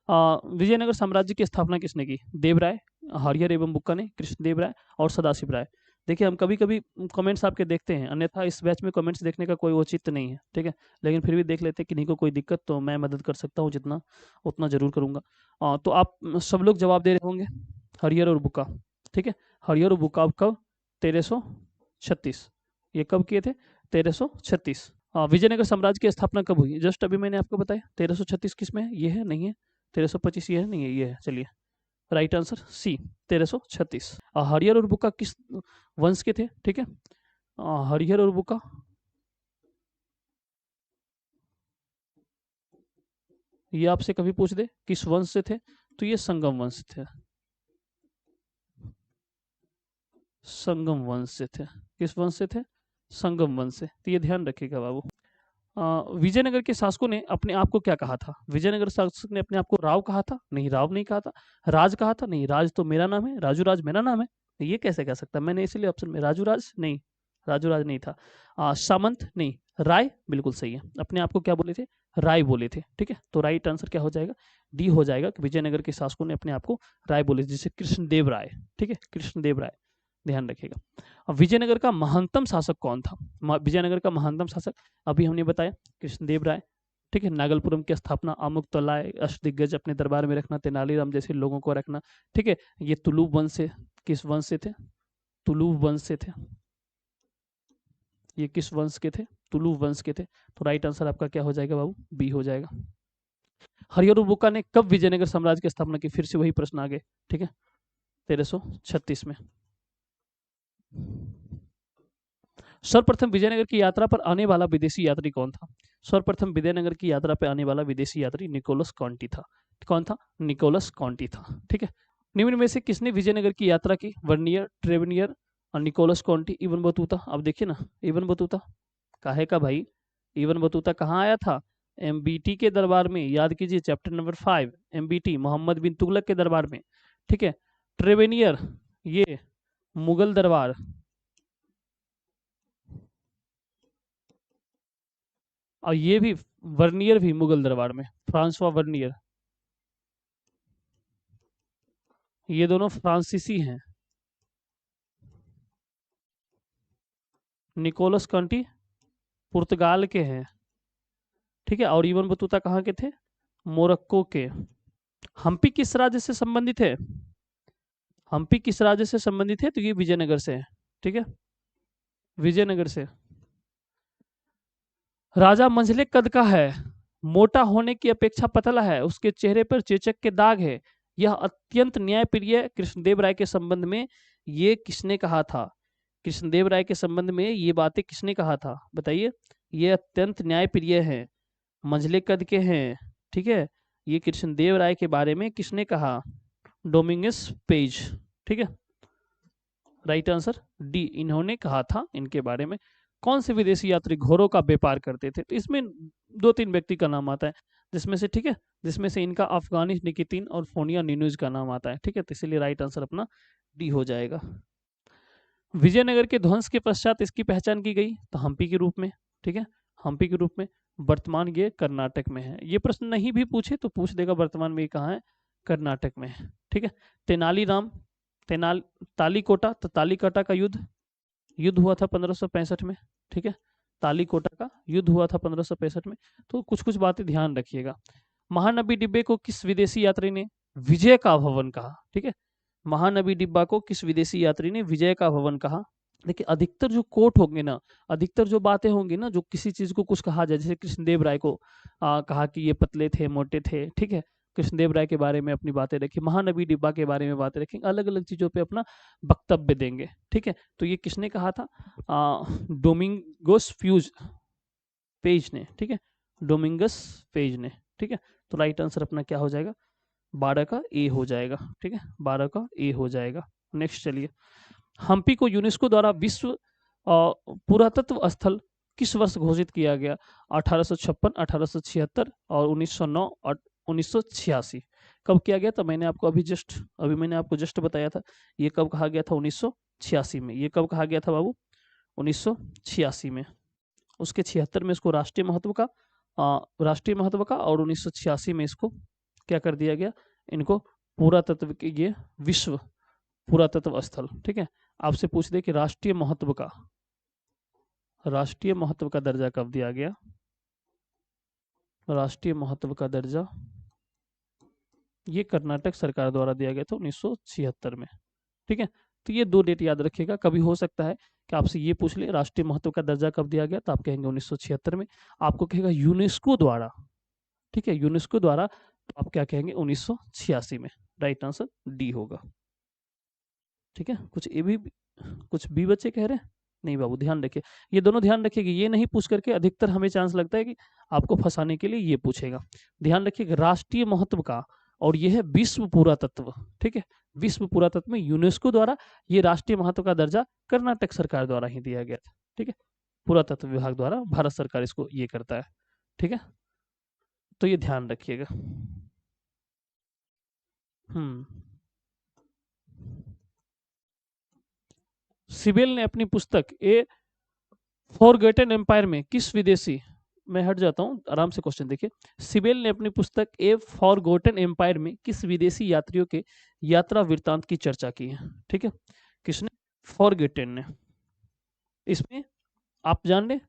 S1: विजयनगर साम्राज्य की स्थापना किसने की? देवराय, हरिहर एवं बुक्का ने, कृष्णदेव राय और सदाशिव राय। देखिए हम कभी कभी कमेंट्स आपके देखते हैं, अन्यथा इस बैच में कमेंट्स देखने का कोई औचित्य नहीं है, ठीक है। लेकिन फिर भी देख लेते हैं, किन्हीं को कोई दिक्कत तो मैं मदद कर सकता हूँ जितना, उतना जरूर करूँगा। तो आप सब लोग जवाब दे रहे होंगे हरिहर और बुक्का, ठीक है। हरिहर और बुक्का कब? 1336। ये कब किए थे? 1336। विजयनगर साम्राज्य की स्थापना कब हुई? जस्ट अभी मैंने आपको बताया। 1336 किस में है? ये है, नहीं है। 1325 ये है, नहीं है, ये है। चलिए, राइट आंसर सी, 1336। हरिहर और बुक्का किस वंश के थे? ठीक है, हरिहर और बुक्का ये आपसे कभी पूछ दे किस वंश से थे, तो ये संगम वंश थे, संगम वंश से थे। किस वंश से थे? संगम वंश से। तो ये ध्यान रखिएगा बाबू। विजयनगर के शासकों ने अपने आप को क्या कहा था? विजयनगर शासक ने अपने आप को राव कहा था? नहीं, राव नहीं कहा था। राज कहा था? नहीं, राज तो मेरा नाम है, राजू राज मेरा नाम है। ये कैसे कह सकता? मैंने इसलिए ऑप्शन में राजू राज नहीं, राजू राज नहीं था। सामंत नहीं, राय बिल्कुल सही है। अपने आप को क्या बोले थे? राय बोले थे। ठीक है, तो राइट आंसर क्या हो जाएगा? डी हो जाएगा कि विजयनगर के शासकों ने अपने आप को राय बोले, जिसे कृष्णदेव राय। ठीक है, कृष्णदेव राय, ध्यान रखिएगा। अब विजयनगर का महानतम शासक कौन था? विजयनगर का महानतम शासक अभी हमने बताया कृष्णदेव राय। ठीक है, नागलपुरम की स्थापना, अमुक्तलाय अष्टदिग्गज अपने दरबार में रखना, तेनालीराम जैसे लोगों को रखना। ठीक है, ये तुलुप वंश से, किस वंश से थे? तुलुप वंश से थे। ये किस वंश के थे? तुलुप वंश के थे। तो राइट आंसर आपका क्या हो जाएगा बाबू? बी हो जाएगा। हरिहर बुक्का ने कब विजयनगर साम्राज्य की स्थापना की? फिर से वही प्रश्न आ गए। ठीक है, 1336 में। सर्वप्रथम विजयनगर की यात्रा पर आने वाला विदेशी यात्री कौन था? सर्वप्रथम विजयनगर की यात्रा पर आने वाला विदेशी यात्री निकोलस कॉन्टी था। कौन था? निकोलस कॉन्टी था। ठीक है, निम्न में से किसने विजयनगर की यात्रा की? वर्नियर, ट्रेवेनियर और निकोलस कॉन्टी, इबन बतूता। अब देखिए ना, इबन बतूता काहे का भाई? इबन बतूता कहाँ आया था? एमबीटी के दरबार में। याद कीजिए चैप्टर नंबर 5, एमबीटी मोहम्मद बिन तुगलक के दरबार में। ठीक है, ट्रेवेनियर ये मुगल दरबार, और ये भी वर्नियर भी मुगल दरबार में, फ्रांसवा वर्नियर। ये दोनों फ्रांसीसी हैं। निकोलस कंटी पुर्तगाल के हैं। ठीक है, और इबन बतूता कहाँ के थे? मोरक्को के। हम्पी किस राज्य से संबंधित है? हम्पी किस राज्य से संबंधित है? तो ये विजयनगर से है। ठीक है, विजयनगर से। राजा मंझले कद का है, मोटा होने की अपेक्षा पतला है, उसके चेहरे पर चेचक के दाग है, यह अत्यंत न्यायप्रिय कृष्णदेव राय के संबंध में ये किसने कहा था? कृष्णदेव राय के संबंध में ये बातें किसने कहा था? बताइए। ये अत्यंत न्यायप्रिय है, मंझले कद के हैं। ठीक है, ये कृष्णदेव राय के बारे में किसने कहा? Domingos page. ठीक है, राइट आंसर डी, इन्होंने कहा था इनके बारे में। कौन से विदेशी यात्री घोड़ों का व्यापार करते थे? तो इसमें 2-3 व्यक्ति का नाम आता है, जिसमें से, ठीक है, जिसमें से इनका अफगानिस निकितिन और फोनिया निनूज का नाम आता है। ठीक है, तो इसलिए राइट आंसर अपना डी हो जाएगा। विजयनगर के ध्वंस के पश्चात इसकी पहचान की गई, तो हम्पी के रूप में। ठीक है, हम्पी के रूप में। वर्तमान ये कर्नाटक में है। ये प्रश्न नहीं भी पूछे तो पूछ देगा वर्तमान में ये कहाँ है? कर्नाटक में है। ठीक है, तेनालीराम, तालीकोटा, तो तालीकोटा का युद्ध हुआ था 1565 में। ठीक है, तालीकोटा का युद्ध हुआ था 1565 में। तो कुछ कुछ बातें ध्यान रखिएगा। महानबी डिब्बे को किस विदेशी यात्री ने विजय का भवन कहा? ठीक है, महानबी डिब्बा को किस विदेशी यात्री ने विजय का भवन कहा? देखिए, अधिकतर जो कोट होंगे ना, अधिकतर जो बातें होंगी ना, जो किसी चीज को कुछ कहा जाए, जैसे कृष्णदेव राय को कहा कि ये पतले थे, मोटे थे। ठीक है, कृष्णदेव राय के बारे में अपनी बातें रखी, महानबी डिब्बा के बारे में बातें रखेंगे, अलग अलग चीजों पे अपना वक्तव्य देंगे। ठीक है, तो ये किसने कहा था? डोमिंगोस फ्यूज पेज ने। ठीक है, डोमिंगस पेज ने। ठीक है, तो राइट आंसर अपना क्या हो जाएगा? 12 का ए हो जाएगा। ठीक है, 12 का ए हो जाएगा। नेक्स्ट चलिए, हम्पी को यूनेस्को द्वारा विश्व पुरातत्व स्थल किस वर्ष घोषित किया गया? 1856, 1876 और 1909 और 1986। कब किया गया था? मैंने आपको जस्ट बताया था। ये कब कहा गया था? 1986 में। ये कब कहा गया था बाबू? 1986 में। उसके 76 में इसको राष्ट्रीय महत्व का और 1986 में इसको क्या कर दिया गया? इनको पुरातत्व के ये विश्व पुरातत्व स्थल। ठीक है, आपसे पूछ दे कि राष्ट्रीय महत्व का दर्जा कब दिया गया? राष्ट्रीय महत्व का दर्जा ये कर्नाटक सरकार द्वारा दिया गया था 1976 में। ठीक है, तो ये 2 डेट याद रखिएगा। कभी हो सकता है कि आपसे ये पूछ ले राष्ट्रीय महत्व का दर्जा कब दिया गया, तो आप कहेंगे 1976 में। आपको कहेगा यूनेस्को द्वारा, ठीक है, यूनेस्को द्वारा, तो आप क्या कहेंगे? 1986 में। राइट आंसर डी होगा। ठीक है, कुछ बी बच्चे कह रहे हैं? नहीं बाबू, ध्यान रखिए, ये दोनों ध्यान रखिएगा। ये नहीं पूछ करके अधिकतर हमें चांस लगता है कि आपको फंसाने के लिए ये पूछेगा। ध्यान रखिएगा राष्ट्रीय महत्व का, और यह है विश्व पुरातत्व। ठीक है, विश्व पुरातत्व में यूनेस्को द्वारा ये राष्ट्रीय महत्व का दर्जा कर्नाटक सरकार द्वारा ही दिया गया था। ठीक है, पुरातत्व विभाग द्वारा भारत सरकार इसको ये करता है। ठीक है, तो ये ध्यान रखिएगा। हम्म, सिबेल ने अपनी पुस्तक ए फॉरगेटन एम्पायर में किस विदेशी, मैं हट जाता हूँ, आराम से क्वेश्चन देखिए। सिबेल ने अपनी पुस्तक ए फॉरगोटन एम्पायर में किस विदेशी यात्रियों के यात्रा वृत्तांत की चर्चा की है? ठीक है, किसने? फॉरगेटन ने। इसमें आप जान लें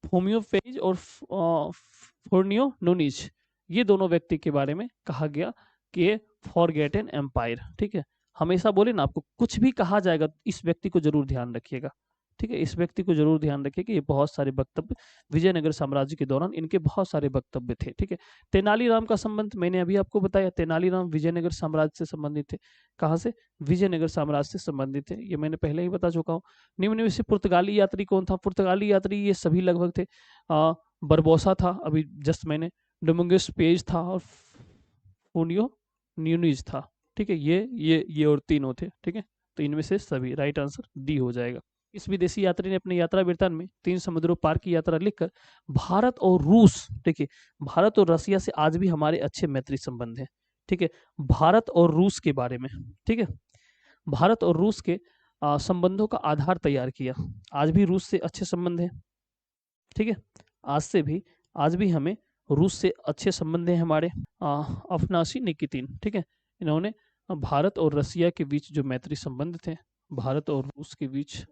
S1: फोमियो पेज और फोर्नियो नोनिज, ये दोनों व्यक्ति के बारे में कहा गया कि फॉरगेटन एम्पायर। ठीक है, हमेशा बोले ना आपको कुछ भी कहा जाएगा इस व्यक्ति को जरूर ध्यान रखिएगा। ठीक है, इस व्यक्ति को जरूर ध्यान रखिए कि ये बहुत सारे वक्तव्य विजयनगर साम्राज्य के दौरान इनके बहुत सारे वक्तव्य थे। ठीक है, तेनालीराम का संबंध मैंने अभी आपको बताया, तेनालीराम विजयनगर साम्राज्य से संबंधित थे। कहाँ से? विजयनगर साम्राज्य से संबंधित थे, ये मैंने पहले ही बता चुका हूँ। निम्न में से पुर्तगाली यात्री कौन था? पुर्तगाली यात्री ये सभी लगभग थे। बरबोसा था, अभी जस्ट मैंने, डोमिंगोस पेज था, और फोनियो न्यूनीज था। ठीक है, ये और तीनों थे। ठीक है, तो इनमें से सभी, राइट आंसर डी हो जाएगा। इस विदेशी यात्री ने अपने यात्रा वृत्तांत में 3 समुद्रों पार की यात्रा लिखकर भारत और रूस, देखिए भारत और रसिया से आज भी हमारे अच्छे मैत्री संबंध हैं। ठीक है, भारत और रूस के बारे में, ठीक है, भारत और रूस के संबंधों का आधार तैयार किया। आज भी रूस से अच्छे संबंध हैं। ठीक है, आज भी हमें रूस से अच्छे संबंध हैं हमारे। अफनासी निकितिन, ठीक है, इन्होंने भारत और रसिया के बीच जो मैत्री संबंध थे, भारत और रूस के बीच,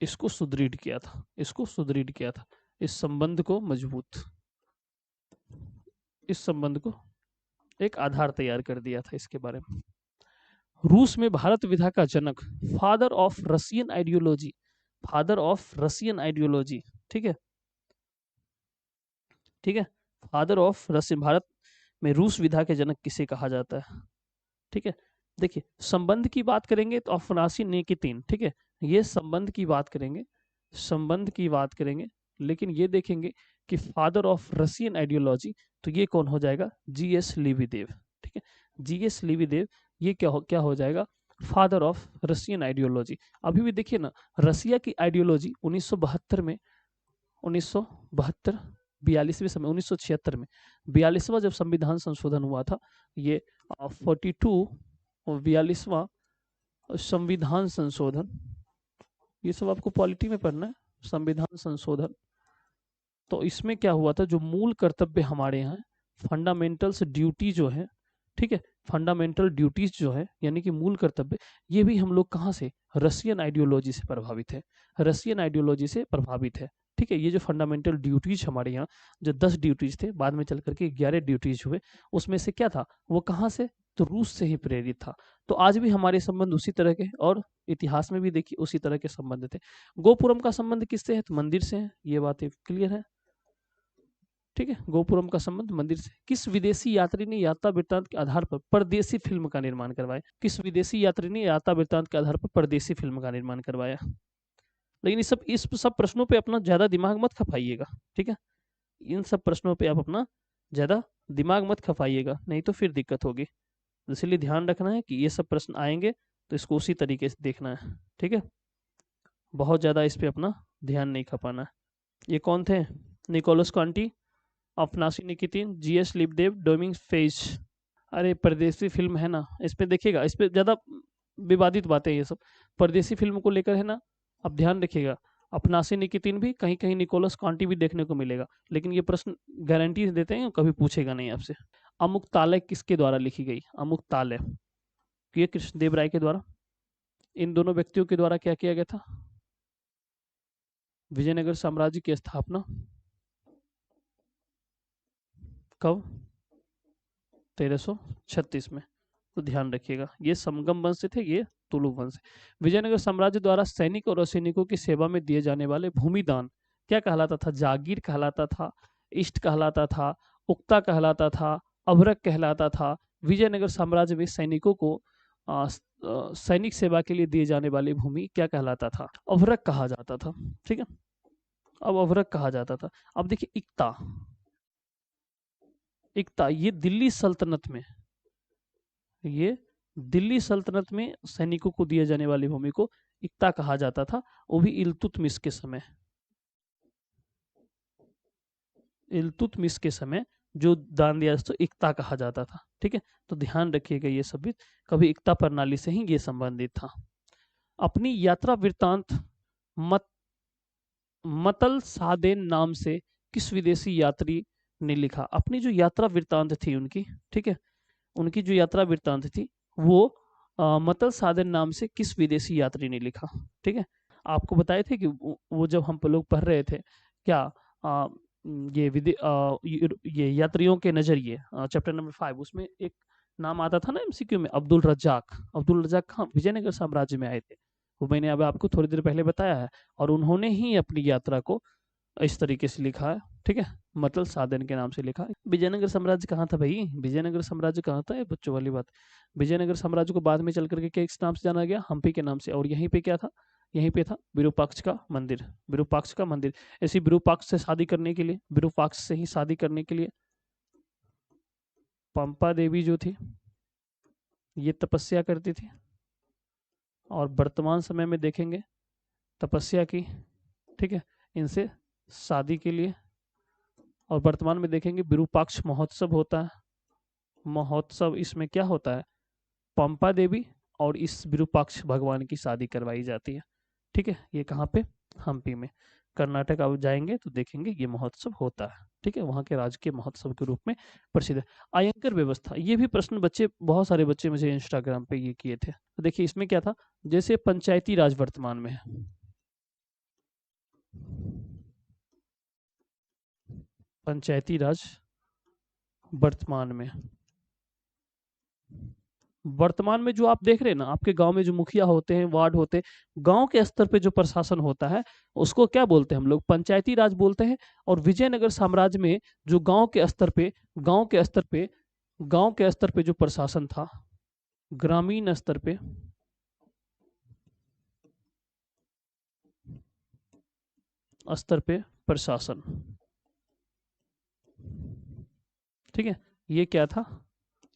S1: इसको सुदृढ़ किया था, इसको सुदृढ़ किया था, इस संबंध को मजबूत, इस संबंध को एक आधार तैयार कर दिया था इसके बारे में। रूस में भारत विधा का जनक, father of Russian ideology, father of Russian ideology. ठीक है, ठीक है, फादर ऑफ रशियन, भारत में रूस विधा के जनक किसे कहा जाता है? ठीक है, देखिए संबंध की बात करेंगे तो अफनासी निकितिन। ठीक है, ये संबंध की बात करेंगे, संबंध की बात करेंगे, लेकिन ये देखेंगे कि फादर ऑफ रशियन आइडियोलॉजी, तो ये कौन हो जाएगा? जीएस लिविदेव। ठीक है, जीएस लिविदेव, ये क्या हो जाएगा? Father of Russian ideology. अभी भी देखिए ना, रसिया की आइडियोलॉजी 1972 में, 1972 42वें समय, 1976 में 42वां जब संविधान संशोधन हुआ था, ये 42 और 42वां संविधान संशोधन, ये सब आपको पॉलिटी में पढ़ना है, संविधान संशोधन। तो इसमें क्या हुआ था, जो मूल कर्तव्य हमारे यहाँ फंडामेंटल्स ड्यूटी जो है, ठीक है, फंडामेंटल ड्यूटीज जो है, यानी कि मूल कर्तव्य, ये भी हम लोग कहाँ से? रशियन आइडियोलॉजी से प्रभावित है, रशियन आइडियोलॉजी से प्रभावित है। ठीक है, ये जो फंडामेंटल ड्यूटीज हमारे यहाँ, जो 10 ड्यूटीज थे, बाद में चल करके 11 ड्यूटीज हुए, उसमें से क्या था, वो कहाँ से? तो रूस से ही प्रेरित था। तो आज भी हमारे संबंध उसी तरह के, और इतिहास में भी देखिए उसी तरह के संबंध थे। गोपुरम का संबंध किससे है? तो मंदिर से है, ये बातें क्लियर है। ठीक है, गोपुरम का संबंध मंदिर से। किस विदेशी यात्री ने यात्रा वृत्तांत के आधार पर परदेसी फिल्म का निर्माण करवाया? किस विदेशी यात्री ने यात्रा वृत्तांत के आधार पर परदेसी फिल्म का निर्माण करवाया? लेकिन इस सब प्रश्नों पे अपना ज्यादा दिमाग मत खपाइएगा। ठीक है, इन सब प्रश्नों पे आप अपना ज्यादा दिमाग मत खपाइएगा, नहीं तो फिर दिक्कत होगी। इसलिए ध्यान रखना है कि ये सब प्रश्न आएंगे तो इसको उसी तरीके से देखना है। ठीक है, बहुत ज्यादा इस पे अपना ध्यान नहीं खपाना। ये कौन थे? Nicholas Conti, Afanasy Nikitin, G S Lebedev, Domingo Paes. अरे परदेसी फिल्म है ना, इस पे देखिएगा, इस पे ज्यादा विवादित बातें ये सब, परदेसी फिल्म को लेकर है ना, अब ध्यान रखिएगा। अफनासी निकितिन भी, कहीं कहीं निकोलस कांटी भी देखने को मिलेगा, लेकिन ये प्रश्न गारंटी देते हैं कभी पूछेगा नहीं आपसे। अमुक्तालय किसके द्वारा लिखी गई? अमुक्तालय, ये कृष्णदेव राय के द्वारा। इन दोनों व्यक्तियों के द्वारा क्या किया गया था? विजयनगर साम्राज्य की स्थापना कब? 1336 में। तो ध्यान रखिएगा, ये समगम वंश से थे, ये तुलु वंश। विजयनगर साम्राज्य द्वारा सैनिक और असैनिकों की सेवा में दिए जाने वाले भूमिदान क्या कहलाता था? जागीर कहलाता था, इष्ट कहलाता था, उक्ता कहलाता था, अभरक कहलाता था। विजयनगर साम्राज्य में सैनिकों को सैनिक सेवा के लिए दिए जाने वाली भूमि क्या कहलाता था? अभरक कहा जाता था। ठीक है, अब अभरक कहा जाता था। अब देखिए इक्ता, इक्ता, ये दिल्ली सल्तनत में सैनिकों को दिए जाने वाली भूमि को इक्ता कहा जाता था, वो भी इल्तुतमिश के समय। इल्तुतमिश के समय जो दान दिया तो इक्ता कहा जाता था। ठीक है, तो ध्यान रखिएगा ये सब भी, कभी इक्ता प्रणाली से ही ये संबंधित था। अपनी यात्रा वृत्तांत मत मतल सादेन नाम से किस विदेशी यात्री ने लिखा? अपनी जो यात्रा वृत्तांत थी उनकी, ठीक है, उनकी जो यात्रा वृत्तांत थी वो मतल सादेन नाम से किस विदेशी यात्री ने लिखा? ठीक है, आपको बताए थे कि वो जब हम लोग पढ़ रहे थे क्या, आ, ये यात्रियों के नजरिए, चैप्टर नंबर 5, उसमें एक नाम आता था ना एमसीक्यू में, अब्दुल रज्जाक। अब्दुल रज्जाक कहाँ, विजयनगर साम्राज्य में आए थे, वो मैंने अब आपको थोड़ी देर पहले बताया है, और उन्होंने ही अपनी यात्रा को इस तरीके से लिखा है। ठीक है, मतलब साधन के नाम से लिखा है। विजयनगर साम्राज्य कहाँ था भाई? विजयनगर साम्राज्य कहाँ था? ये बच्चों वाली बात। विजयनगर साम्राज्य को बाद में चल करके किस नाम से जाना गया? हम्पी के नाम से। और यहीं पे क्या था? यहीं पे था विरूपाक्ष का मंदिर। विरूपाक्ष का मंदिर, ऐसी विरूपाक्ष से शादी करने के लिए, विरूपाक्ष से ही शादी करने के लिए पंपा देवी जो थी ये तपस्या करती थी, और वर्तमान समय में देखेंगे तपस्या की, ठीक है, इनसे शादी के लिए। और वर्तमान में देखेंगे विरूपाक्ष महोत्सव होता है। महोत्सव, इसमें क्या होता है? पंपा देवी और इस विरूपाक्ष भगवान की शादी करवाई जाती है। ठीक है, ये कहाँ पे? हम्पी में। कर्नाटक आप जाएंगे तो देखेंगे ये महोत्सव होता है। ठीक है, वहाँ के राजकीय महोत्सव के रूप में प्रसिद्ध है। आयंकर व्यवस्था, ये भी प्रश्न बच्चे, बहुत सारे बच्चे मुझे इंस्टाग्राम पे ये किए थे। तो देखिए इसमें क्या था, जैसे पंचायती राज वर्तमान में है, पंचायती राज वर्तमान में, वर्तमान में जो आप देख रहे हैं ना, आपके गांव में जो मुखिया होते हैं, वार्ड होते हैं, गांव के स्तर पे जो प्रशासन होता है उसको क्या बोलते हैं हम लोग? पंचायती राज बोलते हैं। और विजयनगर साम्राज्य में जो गांव के स्तर पे जो प्रशासन था, ग्रामीण स्तर पे, प्रशासन, ठीक है, ये क्या था?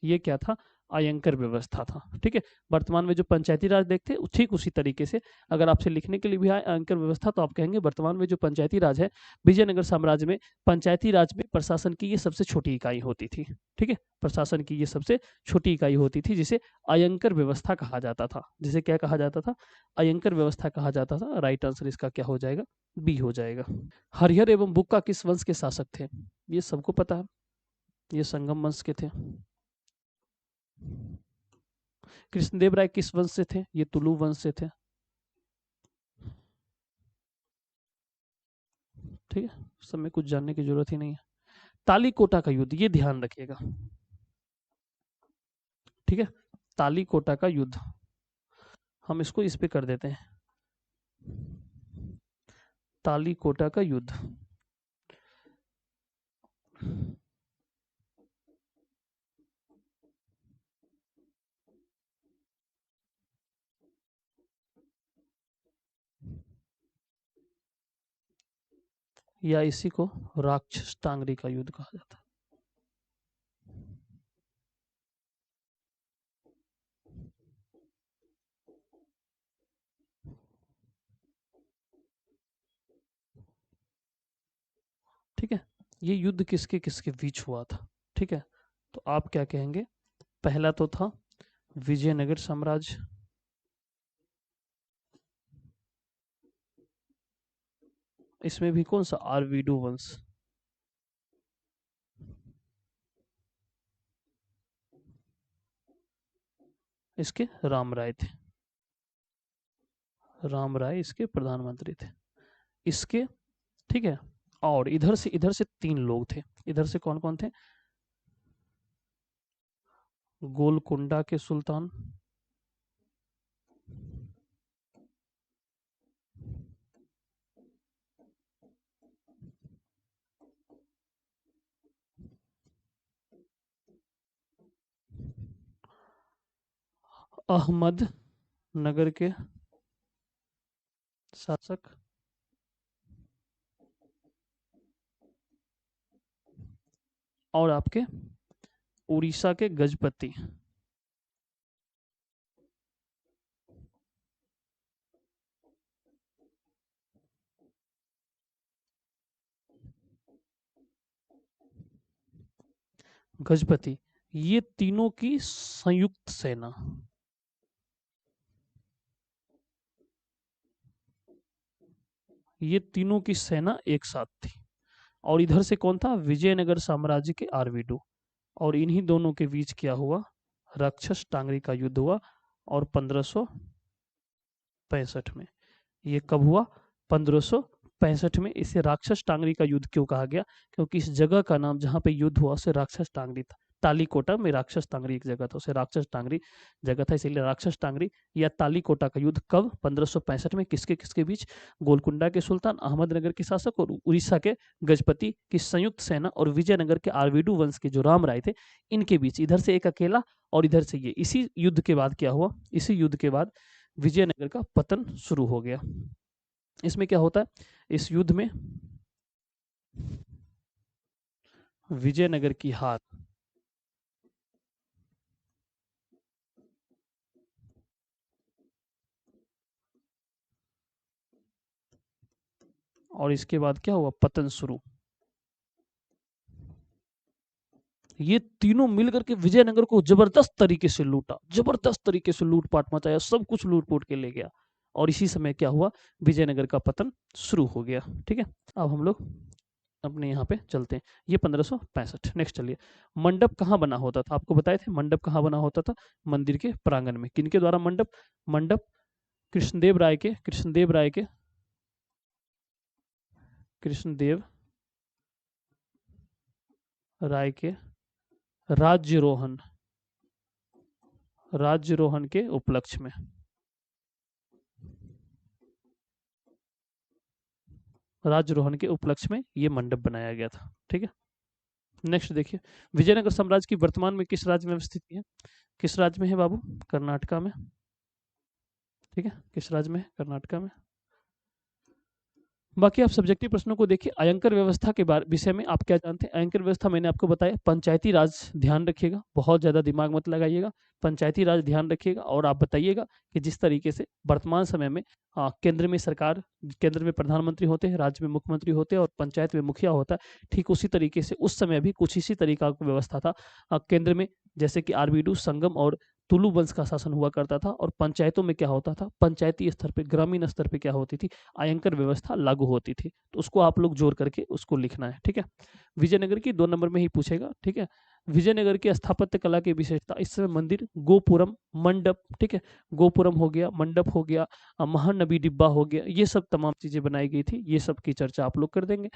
S1: ये क्या था? आयंकर व्यवस्था था। ठीक है, वर्तमान में जो पंचायती राज देखते हैं ठीक उसी तरीके से अगर आपसे लिखने के लिए भी आए आयंकर व्यवस्था, तो आप कहेंगे वर्तमान में जो पंचायती राज है विजयनगर साम्राज्य में, पंचायती राज में प्रशासन की ये सबसे छोटी इकाई होती थी। ठीक है, प्रशासन की ये सबसे छोटी इकाई होती थी, जिसे आयंकर व्यवस्था कहा जाता था। जिसे क्या कहा जाता था? आयंकर व्यवस्था कहा जाता था। राइट आंसर इसका क्या हो जाएगा? बी हो जाएगा। हरिहर एवं बुक्का किस वंश के शासक थे? ये सबको पता है, ये संगम वंश के थे। कृष्णदेव राय किस वंश से थे? ये तुलु वंश से थे। ठीक है, सब में कुछ जानने की जरूरत ही नहीं है। तालीकोटा का युद्ध, ये ध्यान रखिएगा। ठीक है, तालीकोटा का युद्ध, हम इसको इस पे कर देते हैं, तालीकोटा का युद्ध। या इसी को राक्षस टांगरी का युद्ध कहा जाता है। ठीक है, ये युद्ध किसके किसके बीच हुआ था? ठीक है, तो आप क्या कहेंगे? पहला तो था विजयनगर साम्राज्य, इसमें भी कौन सा? आरवीडू वंश, इसके राम राय थे। राम राय इसके प्रधानमंत्री थे इसके। ठीक है, और इधर से 3 लोग थे। इधर से कौन कौन थे? गोलकुंडा के सुल्तान, अहमद नगर के शासक, और आपके उड़ीसा के गजपति। गजपति, ये तीनों की संयुक्त सेना। ये तीनों की सेना एक साथ थी। और इधर से कौन था? विजयनगर साम्राज्य के आरवीडू। और इन्हीं दोनों के बीच क्या हुआ? राक्षस टांगरी का युद्ध हुआ। और 1565 में। ये कब हुआ? 1565 में। इसे राक्षस टांगरी का युद्ध क्यों कहा गया? क्योंकि इस जगह का नाम जहाँ पे युद्ध हुआ उसे राक्षस टांगरी था। तालीकोटा में राक्षस टांगरी एक जगह था, उसे राक्षस टांगरी जगह था, इसीलिए राक्षस टांगरी या तालीकोटा का युद्ध कब? 1565 में। किसके किसके बीच? गोलकुंडा के सुल्तान, अहमदनगर के शासक और उड़ीसा के गजपति की संयुक्त सेना और विजयनगर के आरवीडू वंश के जो राम राय थे इनके बीच। इधर से एक अकेला और इधर से ये। इसी युद्ध के बाद क्या हुआ? इसी युद्ध के बाद विजयनगर का पतन शुरू हो गया। इसमें क्या होता है? इस युद्ध में विजयनगर की हार। और इसके बाद क्या हुआ? पतन शुरू। ये तीनों मिलकर के विजयनगर को जबरदस्त तरीके से लूटा, जबरदस्त तरीके से लूटपाट मचाया, सब कुछ लूट-पूट के ले गया। और इसी समय क्या हुआ? विजयनगर का पतन शुरू हो गया। ठीक है, अब हम लोग अपने यहाँ पे चलते हैं। ये 1565। नेक्स्ट चलिए। मंडप कहाँ बना होता था? आपको बताए थे मंडप कहाँ बना होता था? मंदिर के प्रांगण में। किनके द्वारा मंडप? मंडप कृष्णदेव राय के कृष्णदेव राय के राज्यरोहन के उपलक्ष्य में। राज्यरोहन के उपलक्ष्य में ये मंडप बनाया गया था। ठीक है, नेक्स्ट देखिए। विजयनगर साम्राज्य की वर्तमान में किस राज्य में स्थिति है? किस राज्य में है बाबू? कर्नाटका में। ठीक है, किस राज्य में है? कर्नाटका में। बाकी आप सब्जेक्टिव प्रश्नों को देखिए। आयंकर व्यवस्था के बारे विषय में आप क्या जानते हैं? आयंकर व्यवस्था मैंने आपको बताया, पंचायती राज ध्यान रखिएगा, बहुत ज़्यादा दिमाग मत लगाइएगा, पंचायती राज ध्यान रखिएगा। और आप बताइएगा कि जिस तरीके से वर्तमान समय में केंद्र में सरकार, केंद्र में प्रधानमंत्री होते हैं, राज्य में मुख्यमंत्री होते हैं और पंचायत में मुखिया होता है, ठीक उसी तरीके से उस समय भी कुछ इसी तरीका की व्यवस्था था। केंद्र में जैसे कि आरबीडू, संगम और तुलु वंश का शासन हुआ करता था। और पंचायतों में क्या होता था? पंचायती स्तर पे, ग्रामीण स्तर पे क्या होती थी? आयंकर व्यवस्था लागू होती थी। तो उसको आप लोग जोड़ करके उसको लिखना है। ठीक है, विजयनगर की 2 नंबर में ही पूछेगा। ठीक है, विजयनगर की स्थापत्य कला की विशेषता। इस समय मंदिर, गोपुरम, मंडप, ठीक है, गोपुरम हो गया, मंडप हो गया, महानबी डिब्बा हो गया, ये सब तमाम चीजें बनाई गई थी। ये सब की चर्चा आप लोग कर देंगे।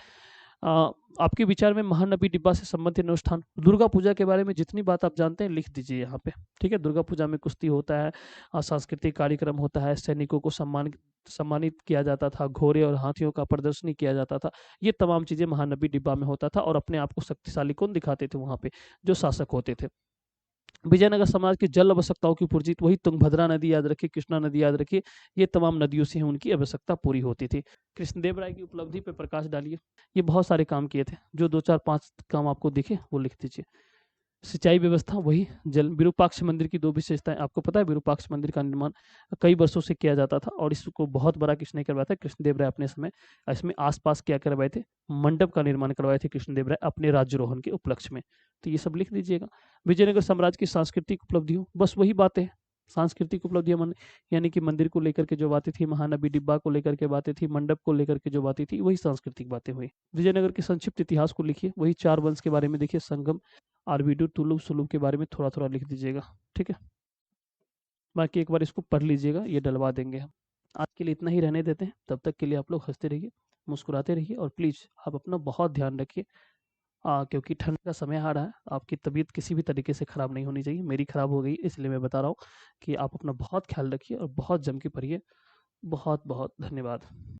S1: आपके विचार में महानबी डिब्बा से संबंधित अनुष्ठान। दुर्गा पूजा के बारे में जितनी बात आप जानते हैं लिख दीजिए यहाँ पे। ठीक है, दुर्गा पूजा में कुश्ती होता है, सांस्कृतिक कार्यक्रम होता है, सैनिकों को सम्मानित किया जाता था, घोड़े और हाथियों का प्रदर्शनी किया जाता था। ये तमाम चीजें महानबी डिब्बा में होता था। और अपने आप को शक्तिशाली कौन दिखाते थे वहाँ पे? जो शासक होते थे। विजयनगर समाज की जल आवश्यकताओं की पूर्ति, वही तुंगभद्रा नदी याद रखिए, कृष्णा नदी याद रखिए, ये तमाम नदियों से उनकी आवश्यकता पूरी होती थी। कृष्णदेव राय की उपलब्धि पे प्रकाश डालिए। ये बहुत सारे काम किए थे, जो 2 4 5 काम आपको दिखे वो लिख दीजिए। सिंचाई व्यवस्था, वही जल। विरूपाक्ष मंदिर की 2 विशेषताएं। आपको पता है विरूपाक्ष मंदिर का निर्माण कई वर्षों से किया जाता था और इसको बहुत बड़ा किसने करवाया था? कृष्णदेव राय अपने समय। इसमें आसपास क्या करवाए थे? मंडप का निर्माण करवाए थे कृष्णदेव राय अपने राज्यरोहन के उपलक्ष्य में। तो ये सब लिख दीजिएगा। विजयनगर साम्राज्य की सांस्कृतिक उपलब्धियों, बस वही बातें। सांस्कृतिक उपलब्धियां मन यानी कि मंदिर को लेकर के जो बातें थी, महानबी डिब्बा को लेकर के बातें थी, मंडप को लेकर के जो बातें थी, वही सांस्कृतिक बातें हुई। विजयनगर के संक्षिप्त इतिहास को लिखिए। वही 4 वंश के बारे में देखिए, संगम, आरबीडू, तुलुब सुलुब के बारे में थोड़ा थोड़ा लिख दीजिएगा। ठीक है, बाकी एक बार इसको पढ़ लीजिएगा, ये डलवा देंगे हम। आज के लिए इतना ही रहने देते हैं। तब तक के लिए आप लोग हंसते रहिए, मुस्कुराते रहिए और प्लीज़ आप अपना बहुत ध्यान रखिए। क्योंकि ठंड का समय आ रहा है, आपकी तबीयत किसी भी तरीके से ख़राब नहीं होनी चाहिए। मेरी ख़राब हो गई इसलिए मैं बता रहा हूँ कि आप अपना बहुत ख्याल रखिए और बहुत जम के पढ़िए। बहुत बहुत धन्यवाद।